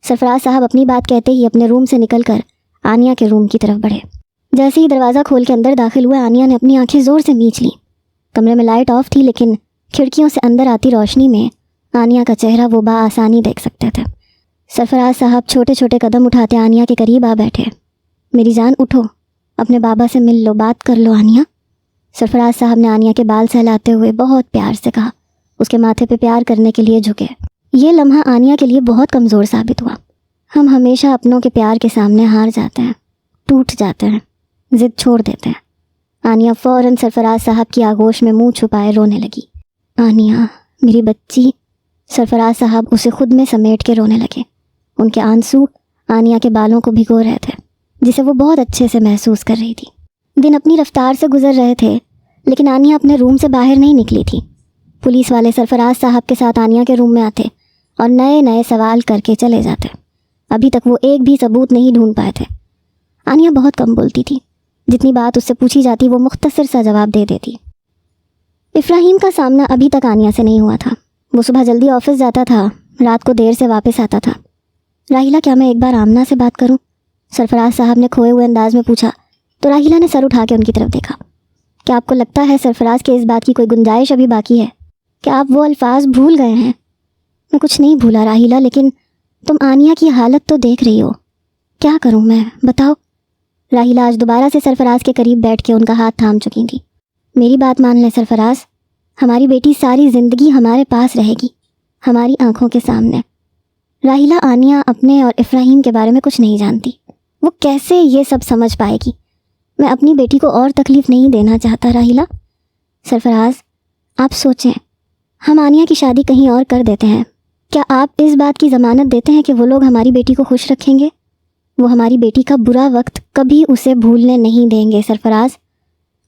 سرفراز صاحب اپنی بات کہتے ہی اپنے روم سے نکل کر آنیا کے روم کی طرف بڑھے۔ جیسے ہی دروازہ کھول کے اندر داخل ہوئے، آنیا نے اپنی آنکھیں زور سے میچ لیں۔ کمرے میں لائٹ آف تھی، لیکن کھڑکیوں سے اندر آتی روشنی میں آنیا کا چہرہ وہ بآسانی دیکھ سکتے تھے۔ سرفراز صاحب چھوٹے چھوٹے قدم اٹھاتے آنیا کے قریب آ بیٹھے۔ میری جان اٹھو، اپنے بابا سے مل لو، بات کر لو آنیا۔ سرفراز صاحب نے آنیا کے بال سہلاتے ہوئے بہت پیار سے کہا، اس کے ماتھے پہ پیار کرنے کے لیے جھکے۔ یہ لمحہ آنیا کے لیے بہت کمزور ثابت ہوا۔ ہم ہمیشہ اپنوں کے پیار کے سامنے ہار جاتے ہیں، ٹوٹ جاتے ہیں، ضد چھوڑ دیتے ہیں۔ آنیا فوراً سرفراز صاحب کی آغوش میں منہ چھپائے رونے لگی۔ آنیا میری بچی۔ سرفراز صاحب اسے خود میں سمیٹ کے رونے لگے۔ ان کے آنسو آنیا کے بالوں کو بھگو رہے تھے، جسے وہ بہت اچھے سے محسوس کر رہی تھی۔ دن اپنی رفتار سے گزر رہے تھے، لیکن آنیا اپنے روم سے باہر نہیں نکلی تھی۔ پولیس والے سرفراز صاحب کے ساتھ آنیا کے روم میں آتے اور نئے نئے سوال کر کے چلے جاتے۔ ابھی تک وہ ایک بھی ثبوت نہیں ڈھونڈ پائے تھے۔ آنیا بہت کم بولتی تھی، جتنی بات اس سے پوچھی جاتی وہ مختصر سا جواب دے دیتی۔ افراہیم کا سامنا ابھی تک آنیا سے نہیں ہوا تھا۔ وہ صبح جلدی آفس جاتا تھا، رات کو دیر سے واپس آتا تھا۔ راحیلہ کیا میں ایک بار آمنہ سے بات کروں؟ سرفراز صاحب نے کھوئے ہوئے انداز میں پوچھا تو راحیلہ نے سر اٹھا کے ان کی طرف دیکھا۔ کیا آپ کو لگتا ہے سرفراز کے اس بات کی کوئی گنجائش ابھی باقی ہے؟ کیا آپ وہ الفاظ بھول گئے ہیں؟ میں کچھ نہیں بھولا راحیلہ، لیکن تم آنیا کی حالت تو دیکھ رہی ہو۔ کیا کروں میں، بتاؤ؟ راحیلہ آج دوبارہ سے سرفراز کے قریب بیٹھ کے ان کا ہاتھ تھام چکی تھی۔ میری بات مان لیں سرفراز، ہماری بیٹی ساری زندگی ہمارے پاس رہے گی، ہماری آنکھوں کے سامنے۔ راحیلہ آنیا اپنے اور افراہیم کے بارے میں کچھ نہیں جانتی، وہ کیسے یہ سب سمجھ پائے گی؟ میں اپنی بیٹی کو اور تکلیف نہیں دینا چاہتا راحیلہ۔ سرفراز آپ سوچیں، ہم آنیا کی شادی کہیں اور کر دیتے ہیں، کیا آپ اس بات کی ضمانت دیتے ہیں کہ وہ لوگ ہماری بیٹی کو خوش رکھیں گے؟ وہ ہماری بیٹی کا برا وقت کبھی اسے بھولنے نہیں دیں گے سرفراز۔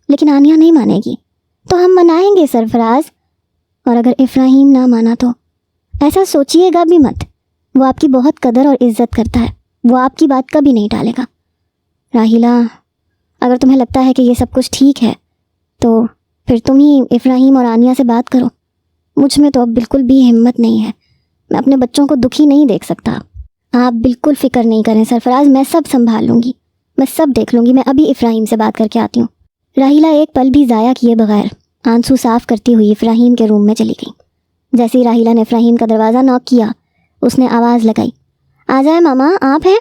لیکن آنیا نہیں مانے گی تو ہم منائیں گے سرفراز، اور اگر افراہیم نہ مانا تو؟ ایسا سوچیے گا بھی مت، وہ آپ کی بہت قدر اور عزت کرتا ہے، وہ آپ کی بات کبھی نہیں ٹالے گا۔ راحیلہ اگر تمہیں لگتا ہے کہ یہ سب کچھ ٹھیک ہے تو پھر تم ہی افراہیم اور آنیا سے بات کرو۔ مجھ میں تو اب بالکل بھی ہمت نہیں ہے، میں اپنے بچوں کو دکھی نہیں دیکھ سکتا۔ آپ بالکل فکر نہیں کریں سرفراز، میں سب سنبھال لوں گی، میں سب دیکھ لوں گی، میں ابھی افراہیم سے بات کر کے آتی ہوں۔ راحیلہ ایک پل بھی ضائع کیے بغیر آنسو صاف کرتی ہوئی افراہیم کے روم میں چلی گئی۔ جیسے ہی راحیلہ نے افراہیم کا دروازہ نوک کیا، اس نے آواز لگائی، آ جائے ماما، آپ ہیں؟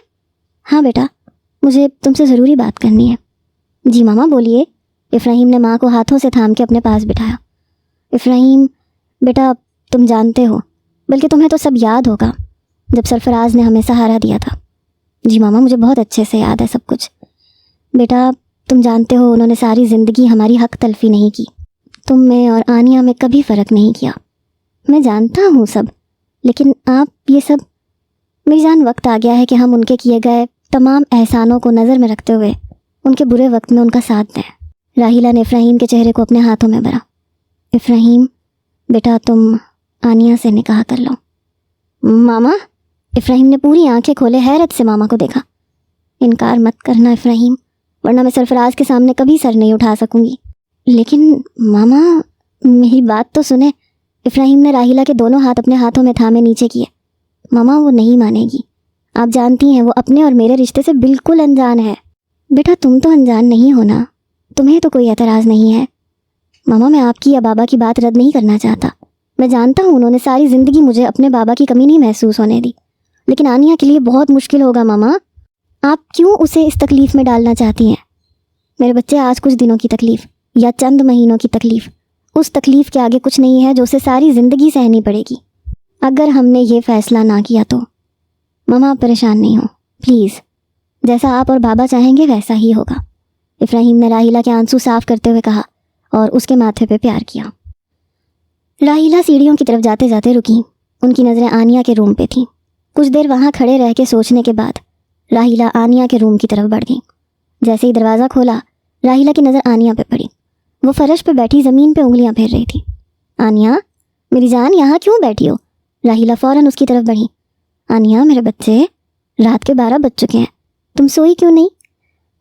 ہاں بیٹا، مجھے تم سے ضروری بات کرنی ہے۔ جی ماما بولیے۔ افراہیم نے ماں کو ہاتھوں سے تھام کے اپنے پاس بٹھایا۔ افراہیم بیٹا، تم جانتے ہو، بلکہ تمہیں تو سب یاد ہوگا، جب سرفراز نے ہمیں سہارا دیا تھا۔ جی ماما مجھے بہت اچھے سے یاد ہے سب کچھ۔ بیٹا تم جانتے ہو انہوں نے ساری زندگی ہماری حق تلفی نہیں کی، تم میں اور آنیا میں کبھی فرق نہیں کیا۔ میں جانتا ہوں سب، لیکن آپ یہ سب، میری جان وقت آ گیا ہے کہ ہم ان کے کیے گئے تمام احسانوں کو نظر میں رکھتے ہوئے ان کے برے وقت میں ان کا ساتھ دیں۔ راحیلہ نے افراہیم کے چہرے کو اپنے ہاتھوں میں بھرا۔ افراہیم بیٹا تم آنیا سے نکاح کر لو۔ ماما؟ افراہیم نے پوری آنکھیں کھولے حیرت سے ماما کو دیکھا۔ انکار مت کرنا افراہیم، ورنہ میں سرفراز کے سامنے کبھی سر نہیں اٹھا سکوں گی۔ لیکن ماما میری بات تو سنیں۔ افراہیم نے راحیلہ کے دونوں ہاتھ اپنے ہاتھوں میں تھامے نیچے کیے۔ ماما وہ نہیں مانے گی، آپ جانتی ہیں وہ اپنے اور میرے رشتے سے بالکل انجان ہے۔ بیٹا تم تو انجان نہیں ہونا، تمہیں تو کوئی اعتراض نہیں ہے۔ ماما میں آپ کی یا بابا کی بات رد نہیں کرنا چاہتا، میں جانتا ہوں انہوں نے ساری زندگی مجھے اپنے بابا کی کمی نہیں محسوس ہونے دی، لیکن آنیا کے لیے بہت مشکل ہوگا ماما۔ آپ کیوں اسے اس تکلیف میں ڈالنا چاہتی ہیں؟ میرے بچے آج کچھ دنوں کی تکلیف یا چند مہینوں کی تکلیف، اس تکلیف کے آگے کچھ نہیں ہے جو اسے ساری زندگی سہنی پڑے گی اگر ہم نے یہ فیصلہ نہ کیا تو۔ ماما آپ پریشان نہیں ہو پلیز، جیسا آپ اور بابا چاہیں گے ویسا ہی ہوگا۔ افراہیم نے راحیلہ کے آنسو صاف کرتے ہوئے کہا اور اس کے ماتھے پہ پیار کیا۔ راحیلہ سیڑھیوں کی طرف جاتے جاتے رکیں، ان کی نظریں آنیا کے روم پہ تھیں۔ کچھ دیر وہاں کھڑے رہ کے سوچنے کے بعد راحیلہ آنیا کے روم کی طرف بڑھ گئی۔ جیسے ہی دروازہ کھولا، راحیلہ کی نظر آنیا پہ پڑی۔ وہ فرش پہ بیٹھی زمین پہ انگلیاں پھیر رہی تھی۔ آنیا میری جان یہاں کیوں بیٹھی ہو؟ راحیلہ فوراً اس کی طرف بڑھی۔ آنیا میرے بچے، رات کے 12 بج چکے ہیں، تم سوئی کیوں نہیں؟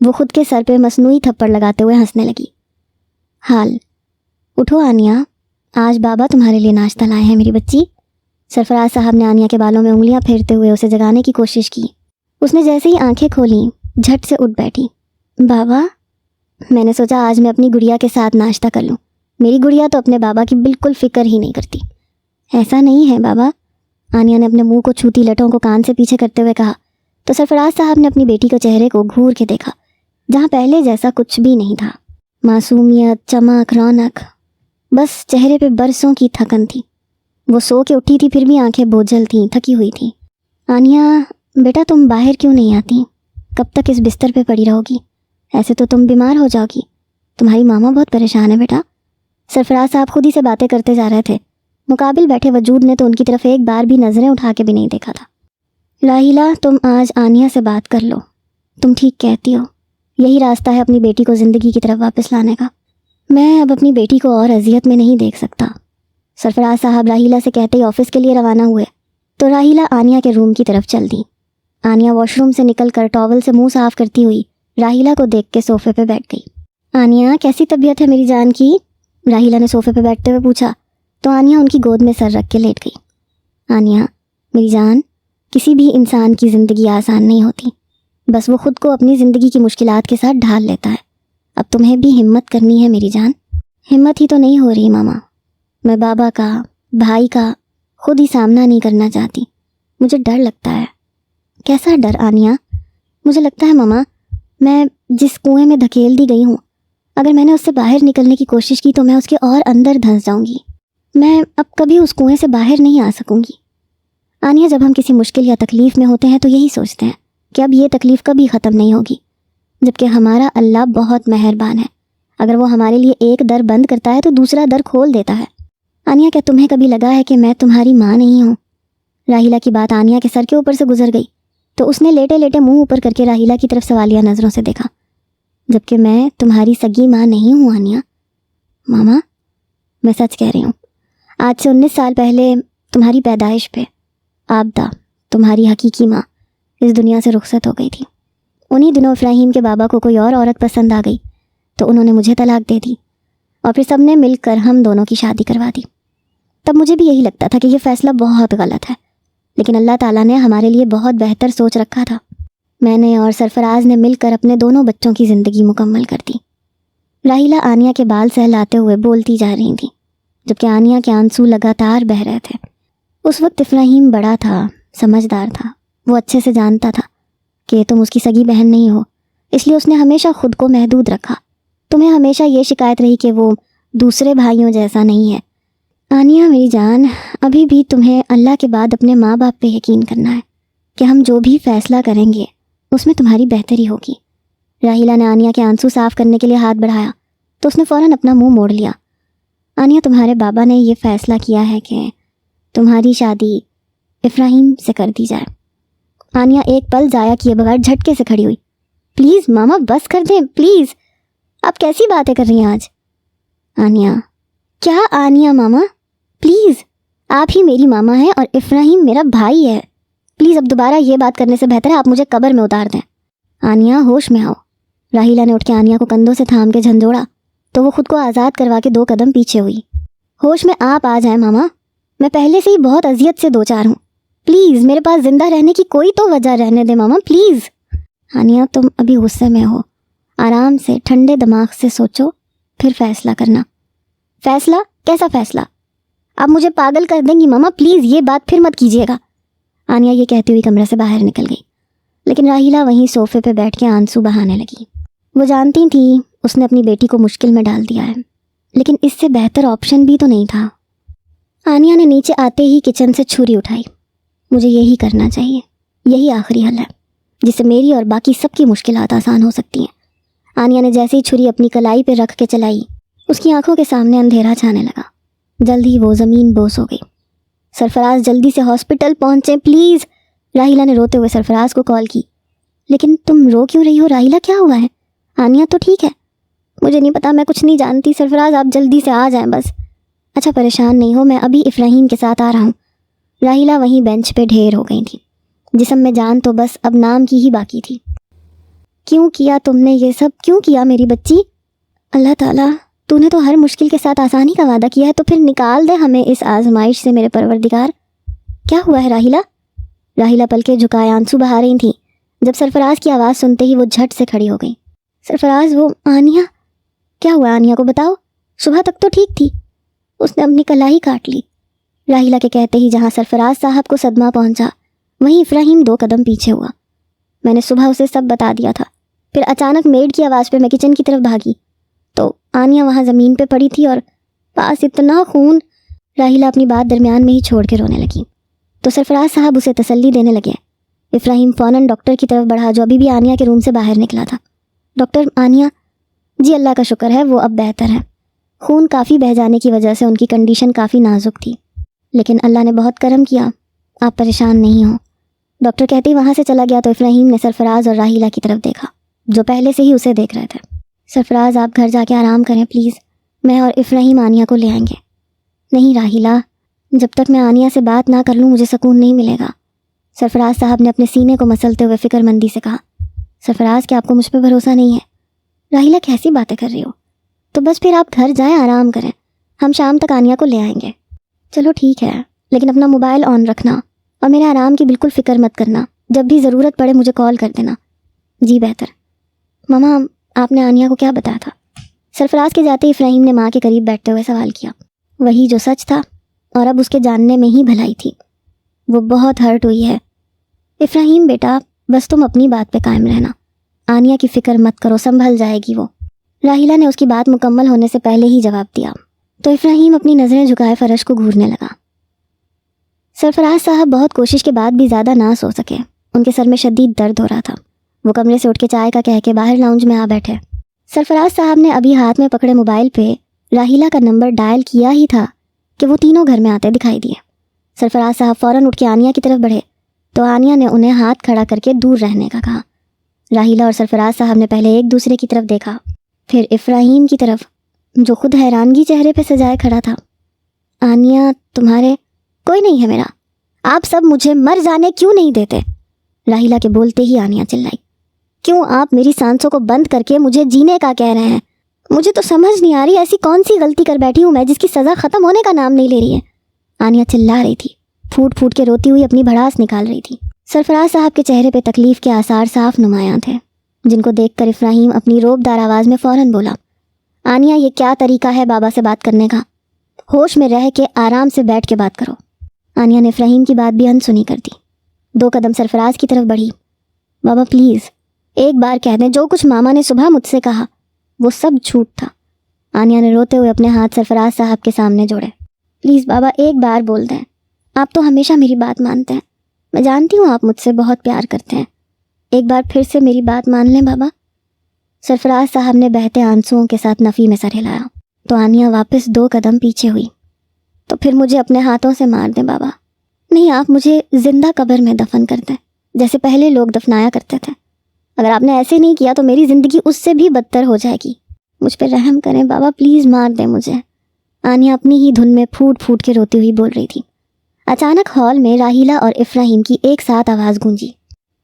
وہ خود کے سر پہ مصنوعی تھپڑ لگاتے ہوئے ہنسنے لگی۔ حال، اٹھو آنیا، آج بابا تمہارے لیے ناشتہ لائے ہیں میری بچی۔ سرفراز صاحب نے آنیا کے بالوں میں انگلیاں پھیرتے ہوئے اسے جگانے کی کوشش کی۔ اس نے جیسے ہی آنکھیں کھولیں جھٹ سے اٹھ بیٹھی۔ بابا، میں نے سوچا آج میں اپنی گڑیا کے ساتھ ناشتہ کر لوں۔ میری گڑیا تو اپنے بابا کی بالکل فکر ہی نہیں کرتی۔ ایسا نہیں ہے بابا، آنیا نے اپنے منہ کو چھوتی لٹوں کو کان سے پیچھے کرتے ہوئے کہا تو سرفراز صاحب نے اپنی بیٹی کے چہرے کو گھور کے دیکھا، جہاں پہلے جیسا کچھ بھی نہیں تھا۔ معصومیت، چمک، رونق، بس چہرے پہ برسوں کی تھکن تھی۔ وہ سو کے اٹھی تھی پھر بھی آنکھیں بوجھل تھیں، تھکی ہوئی تھیں۔ آنیا بیٹا، تم باہر کیوں نہیں آتی؟ کب تک اس بستر پہ پڑی رہو گی؟ ایسے تو تم بیمار ہو جاؤ گی۔ تمہاری ماما بہت پریشان ہے بیٹا۔ سرفراز صاحب خود ہی سے باتیں کرتے جا رہے تھے۔ مقابل بیٹھے وجود نے تو ان کی طرف ایک بار بھی نظریں اٹھا کے بھی نہیں دیکھا تھا۔ راحیلہ، تم آج آنیا سے بات کر لو، تم ٹھیک کہتی ہو، یہی راستہ ہے اپنی بیٹی کو زندگی کی طرف واپس لانے کا۔ میں اب اپنی بیٹی کو اور اذیت میں نہیں دیکھ سکتا۔ سرفراز صاحب راحیلہ سے کہتے ہی آفس کے لیے روانہ ہوئے تو راحیلہ آنیا کے روم کی طرف چل دی۔ آنیا واش روم سے نکل کر ٹاول سے منہ صاف کرتی ہوئی راحیلہ کو دیکھ کے صوفے پہ بیٹھ گئی۔ آنیا، کیسی طبیعت ہے میری جان کی؟ راحیلہ نے صوفے پہ بیٹھتے ہوئے پوچھا تو آنیا ان کی گود میں سر رکھ کے لیٹ گئی۔ آنیا میری جان، کسی بھی انسان کی زندگی آسان نہیں ہوتی، بس وہ خود کو اپنی زندگی کی مشکلات کے ساتھ ڈھال لیتا ہے۔ اب تمہیں بھی ہمت کرنی ہے میری جان۔ ہمت ہی تو نہیں ہو رہی ماما، میں بابا کا، بھائی کا خود ہی سامنا نہیں کرنا چاہتی، مجھے ڈر لگتا ہے۔ کیسا ڈر آنیا؟ مجھے لگتا ہے ماما میں جس کنویں میں دھکیل دی گئی ہوں، اگر میں نے اس سے باہر نکلنے کی کوشش کی تو میں اس کے اور اندر دھنس جاؤں گی، میں اب کبھی اس کنویں سے باہر نہیں آ سکوں گی۔ آنیا، جب ہم کسی مشکل یا تکلیف میں ہوتے ہیں تو یہی سوچتے ہیں کہ اب یہ تکلیف کبھی ختم نہیں ہوگی، جبکہ ہمارا اللہ بہت مہربان ہے، اگر وہ ہمارے لیے ایک در بند کرتا ہے تو دوسرا در کھول دیتا ہے۔ آنیا، کیا تمہیں کبھی لگا ہے کہ میں تمہاری ماں نہیں ہوں؟ راحیلہ کی بات آنیا کے سر کے اوپر سے گزر گئی تو اس نے لیٹے لیٹے منہ اوپر کر کے راحیلہ کی طرف سوالیہ نظروں سے دیکھا۔ جبکہ میں تمہاری سگی ماں نہیں ہوں آنیا۔ ماما، میں سچ کہہ رہی ہوں، آج سے 19 سال پہلے تمہاری پیدائش پہ آبدہ، تمہاری حقیقی ماں، اس دنیا سے رخصت ہو گئی تھی۔ انہی دنوں افراہیم کے بابا کو کوئی اور عورت پسند آ گئی تو انہوں نے مجھے طلاق دے دی اور پھر سب نے مل کر ہم دونوں کی شادی کروا دی۔ تب مجھے بھی یہی لگتا تھا کہ یہ فیصلہ بہت غلط ہے، لیکن اللہ تعالیٰ نے ہمارے لیے بہت بہتر سوچ رکھا تھا۔ میں نے اور سرفراز نے مل کر اپنے دونوں بچوں کی زندگی مکمل کر دی۔ راحیلہ آنیا کے بال سہلاتے ہوئے بولتی جا رہی تھی، جبکہ آنیا کے آنسو لگاتار بہہ رہے تھے۔ اس وقت افراہیم بڑا تھا، سمجھدار تھا، وہ اچھے سے جانتا تھا کہ تم اس کی سگی بہن نہیں ہو، اس لیے اس نے ہمیشہ خود کو محدود رکھا۔ تمہیں ہمیشہ یہ شکایت رہی کہ وہ دوسرے بھائیوں جیسا نہیں ہے۔ آنیا میری جان، ابھی بھی تمہیں اللہ کے بعد اپنے ماں باپ پہ یقین کرنا ہے کہ ہم جو بھی فیصلہ کریں گے اس میں تمہاری بہتری ہوگی۔ راحیلہ نے آنیا کے آنسو صاف کرنے کے لیے ہاتھ بڑھایا تو اس نے فوراً اپنا منہ موڑ لیا۔ آنیا، تمہارے بابا نے یہ فیصلہ کیا ہے کہ تمہاری شادی افراہیم سے کر دی جائے۔ آنیا ایک پل ضائع کیے بغیر جھٹکے سے کھڑی ہوئی۔ پلیز ماما بس کر دیں پلیز، آپ کیسی باتیں کر رہی ہیں آج؟ آنیا، کیا آنیا ماما؟ پلیز، آپ ہی میری ماما ہیں اور افراہیم میرا بھائی ہے، پلیز اب دوبارہ یہ بات کرنے سے بہتر ہے آپ مجھے قبر میں اتار دیں۔ آنیا ہوش میں آؤ۔ راحیلہ نے اٹھ کے آنیا کو کندھوں سے تھام کے جھنجھوڑا تو وہ خود کو آزاد کروا کے 2 قدم پیچھے ہوئی۔ ہوش میں آپ آ جائیں ماما، میں پہلے سے ہی بہت اذیت سے 2-4 ہوں، پلیز میرے پاس زندہ رہنے کی کوئی تو وجہ رہنے دے ماما پلیز۔ آنیا، تم ابھی غصے میں ہو، آرام سے ٹھنڈے دماغ سے سوچو پھر فیصلہ کرنا۔ فیصلہ؟ کیسا فیصلہ؟ آپ مجھے پاگل کر دیں گی ماما، پلیز یہ بات پھر مت کیجیے گا۔ آنیا یہ کہتی ہوئی کمرے سے باہر نکل گئی، لیکن راحیلہ وہیں صوفے پہ بیٹھ کے آنسو بہانے لگی۔ وہ جانتی تھی اس نے اپنی بیٹی کو مشکل میں ڈال دیا ہے، لیکن اس سے بہتر آپشن بھی تو نہیں تھا۔ آنیا نے نیچے آتے ہی کچن سے چھری اٹھائی۔ مجھے یہی کرنا چاہیے، یہی آخری حل ہے جس سے میری اور باقی سب کی مشکلات آسان ہو سکتی ہیں۔ آنیا نے جیسے ہی چھری اپنی کلائی پہ رکھ کے چلائی، اس کی آنکھوں کے سامنے اندھیرا چھانے لگا۔ جلد ہی وہ زمین بوس ہو گئی۔ سرفراز جلدی سے ہاسپٹل پہنچیں پلیز، راحیلہ نے روتے ہوئے سرفراز کو کال کی۔ لیکن تم رو کیوں رہی ہو راحیلہ، کیا ہوا ہے؟ آنیا تو ٹھیک ہے۔ مجھے نہیں پتا، میں کچھ نہیں جانتی سرفراز، آپ جلدی سے آ جائیں بس۔ اچھا پریشان نہیں ہو، میں ابھی افراہیم کے ساتھ آ رہا ہوں۔ راحیلہ وہیں بینچ پہ ڈھیر ہو گئی تھی، جسم میں جان تو بس اب نام کی ہی باقی تھی۔ کیوں کیا تم نے یہ سب؟ کیوں کیا میری بچی؟ اللہ تعالیٰ، تو نے تو ہر مشکل کے ساتھ آسانی کا وعدہ کیا ہے، تو پھر نکال دے ہمیں اس آزمائش سے میرے پروردگار۔ کیا ہوا ہے راحیلہ؟ راحیلہ پلکیں جھکائے آنسو بہا رہی تھیں۔ جب سرفراز کی آواز سنتے ہی وہ جھٹ سے کھڑی ہو گئی۔ سرفراز، وہ آنیہ، کیا ہوا آنیہ کو بتاؤ، صبح تک تو ٹھیک تھی، اس نے اپنی کلائی کاٹ لی۔ راحیلہ کے کہتے ہی جہاں سرفراز صاحب کو صدمہ پہنچا، وہیں افراہیم 2 قدم پیچھے ہوا۔ میں نے صبح اسے سب بتا دیا تھا، پھر اچانک میڈ کی آواز پہ میں کچن کی طرف بھاگی تو آنیہ وہاں زمین پہ پڑی تھی اور پاس اتنا خون۔ راحیلہ اپنی بات درمیان میں ہی چھوڑ کے رونے لگی تو سرفراز صاحب اسے تسلی دینے لگے۔ افراہیم فوراً ڈاکٹر کی طرف بڑھا جو ابھی بھی آنیہ کے روم سے باہر نکلا تھا۔ ڈاکٹر، آنیہ؟ جی اللہ کا شکر ہے، وہ اب بہتر ہے۔ خون کافی بہہ جانے کی وجہ سے ان کی کنڈیشن کافی نازک تھی، لیکن اللہ نے بہت کرم کیا، آپ پریشان نہیں ہوں۔ ڈاکٹر کہتے ہی وہاں سے چلا گیا تو افراہیم نے سرفراز اور راحیلہ کی طرف دیکھا جو پہلے سے ہی اسے دیکھ رہے تھے۔ سرفراز، آپ گھر جا کے آرام کریں پلیز، میں اور افراہیم آنیہ کو لے آئیں گے۔ نہیں راحیلہ، جب تک میں آنیہ سے بات نہ کر لوں مجھے سکون نہیں ملے گا۔ سرفراز صاحب نے اپنے سینے کو مسلتے ہوئے فکر مندی سے کہا۔ سرفراز، کیا آپ کو مجھ پہ بھروسہ نہیں ہے؟ راحیلہ، کیسی باتیں کر رہی ہو؟ تو بس پھر آپ گھر جائیں، آرام کریں، ہم شام تک آنیہ کو لے آئیں گے۔ چلو ٹھیک ہے، لیکن اپنا موبائل آن رکھنا اور میرے آرام کی بالکل فکر مت کرنا، جب بھی ضرورت پڑے مجھے کال کر دینا۔ جی بہتر۔ ماما، آپ نے آنیہ کو کیا بتایا تھا؟ سرفراز کے جاتے افراہیم نے ماں کے قریب بیٹھتے ہوئے سوال کیا۔ وہی جو سچ تھا، اور اب اس کے جاننے میں ہی بھلائی تھی۔ وہ بہت ہرٹ ہوئی ہے۔ افراہیم بیٹا، بس تم اپنی بات پہ قائم رہنا، آنیہ کی فکر مت کرو، سنبھل جائے گی وہ۔ راحیلہ نے اس کی بات مکمل ہونے سے پہلے ہی جواب دیا تو افراہیم اپنی نظریں جھکائے فرش کو گھورنے لگا۔ سرفراز صاحب بہت کوشش کے بعد بھی زیادہ نہ سو سکے، ان کے سر میں شدید درد ہو رہا تھا۔ وہ کمرے سے اٹھ کے چائے کا کہہ کے باہر لاؤنج میں آ بیٹھے۔ سرفراز صاحب نے ابھی ہاتھ میں پکڑے موبائل پہ راحیلہ کا نمبر ڈائل کیا ہی تھا کہ وہ تینوں گھر میں آتے دکھائی دیے۔ سرفراز صاحب فوراً اٹھ کے آنیہ کی طرف بڑھے تو آنیہ نے انہیں ہاتھ کھڑا کر کے دور رہنے کا کہا۔ راحیلہ اور سرفراز صاحب نے پہلے ایک دوسرے کی طرف دیکھا، پھر افراہیم کی طرف جو خود حیرانگی چہرے پہ سجائے کھڑا تھا۔ آنیہ، تمہارے کوئی نہیں ہے میرا، آپ سب مجھے مر جانے کیوں نہیں دیتے؟ راحیلہ کے بولتے ہی آنیہ چلائی۔ کیوں آپ میری سانسوں کو بند کر کے مجھے جینے کا کہہ رہے ہیں؟ مجھے تو سمجھ نہیں آ رہی ایسی کون سی غلطی کر بیٹھی ہوں میں جس کی سزا ختم ہونے کا نام نہیں لے رہی ہے۔ آنیہ چلا رہی تھی، پھوٹ پھوٹ کے روتی ہوئی اپنی بھڑاس نکال رہی تھی۔ سرفراز صاحب کے چہرے پہ تکلیف کے آثار صاف نمایاں تھے، جن کو دیکھ کر افراہیم اپنی روبدار آواز میں فوراً بولا۔ آنیہ، یہ کیا طریقہ ہے بابا سے بات کرنے کا؟ ہوش میں رہ کے آرام سے بیٹھ کے بات کرو۔ آنیہ نے افراہیم کی بات بھی انسنی کر دی، 2 قدم سرفراز کی طرف بڑھی۔ بابا پلیز ایک بار کہہ دیں، جو کچھ ماما نے صبح مجھ سے کہا وہ سب جھوٹ تھا۔ آنیہ نے روتے ہوئے اپنے ہاتھ سرفراز صاحب کے سامنے جوڑے۔ پلیز بابا ایک بار بول دیں، آپ تو ہمیشہ میری بات مانتے ہیں، میں جانتی ہوں آپ مجھ سے بہت پیار کرتے ہیں، ایک بار پھر سے میری بات مان لیں بابا۔ سرفراز صاحب نے بہتے آنسوؤں کے ساتھ نفی میں سر ہلایا تو آنیہ واپس 2 قدم پیچھے ہوئی۔ تو پھر مجھے اپنے ہاتھوں سے مار دیں بابا، نہیں آپ مجھے زندہ قبر میں دفن کر دیں جیسے پہلے لوگ دفنایا کرتے تھے۔ اگر آپ نے ایسے نہیں کیا تو میری زندگی اس سے بھی بدتر ہو جائے گی، مجھ پہ رحم کریں بابا، پلیز مار دیں مجھے۔ آنیہ اپنی ہی دھن میں پھوٹ پھوٹ کے روتی ہوئی بول رہی تھی۔ اچانک ہال میں راحیلہ اور افراہیم کی ایک ساتھ آواز گونجی۔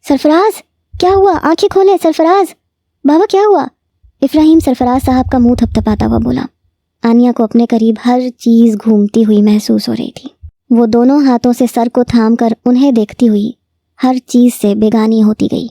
سرفراز، کیا ہوا؟ آنکھیں کھولے سرفراز، بابا کیا ہوا؟ افراہیم سرفراز صاحب کا منہ تھپتھپاتا ہوا بولا۔ آنیہ کو اپنے قریب ہر چیز گھومتی ہوئی محسوس ہو رہی تھی۔ وہ دونوں ہاتھوں سے سر کو تھام کر انہیں دیکھتی ہوئی ہر چیز سے بیگانی ہوتی گئی۔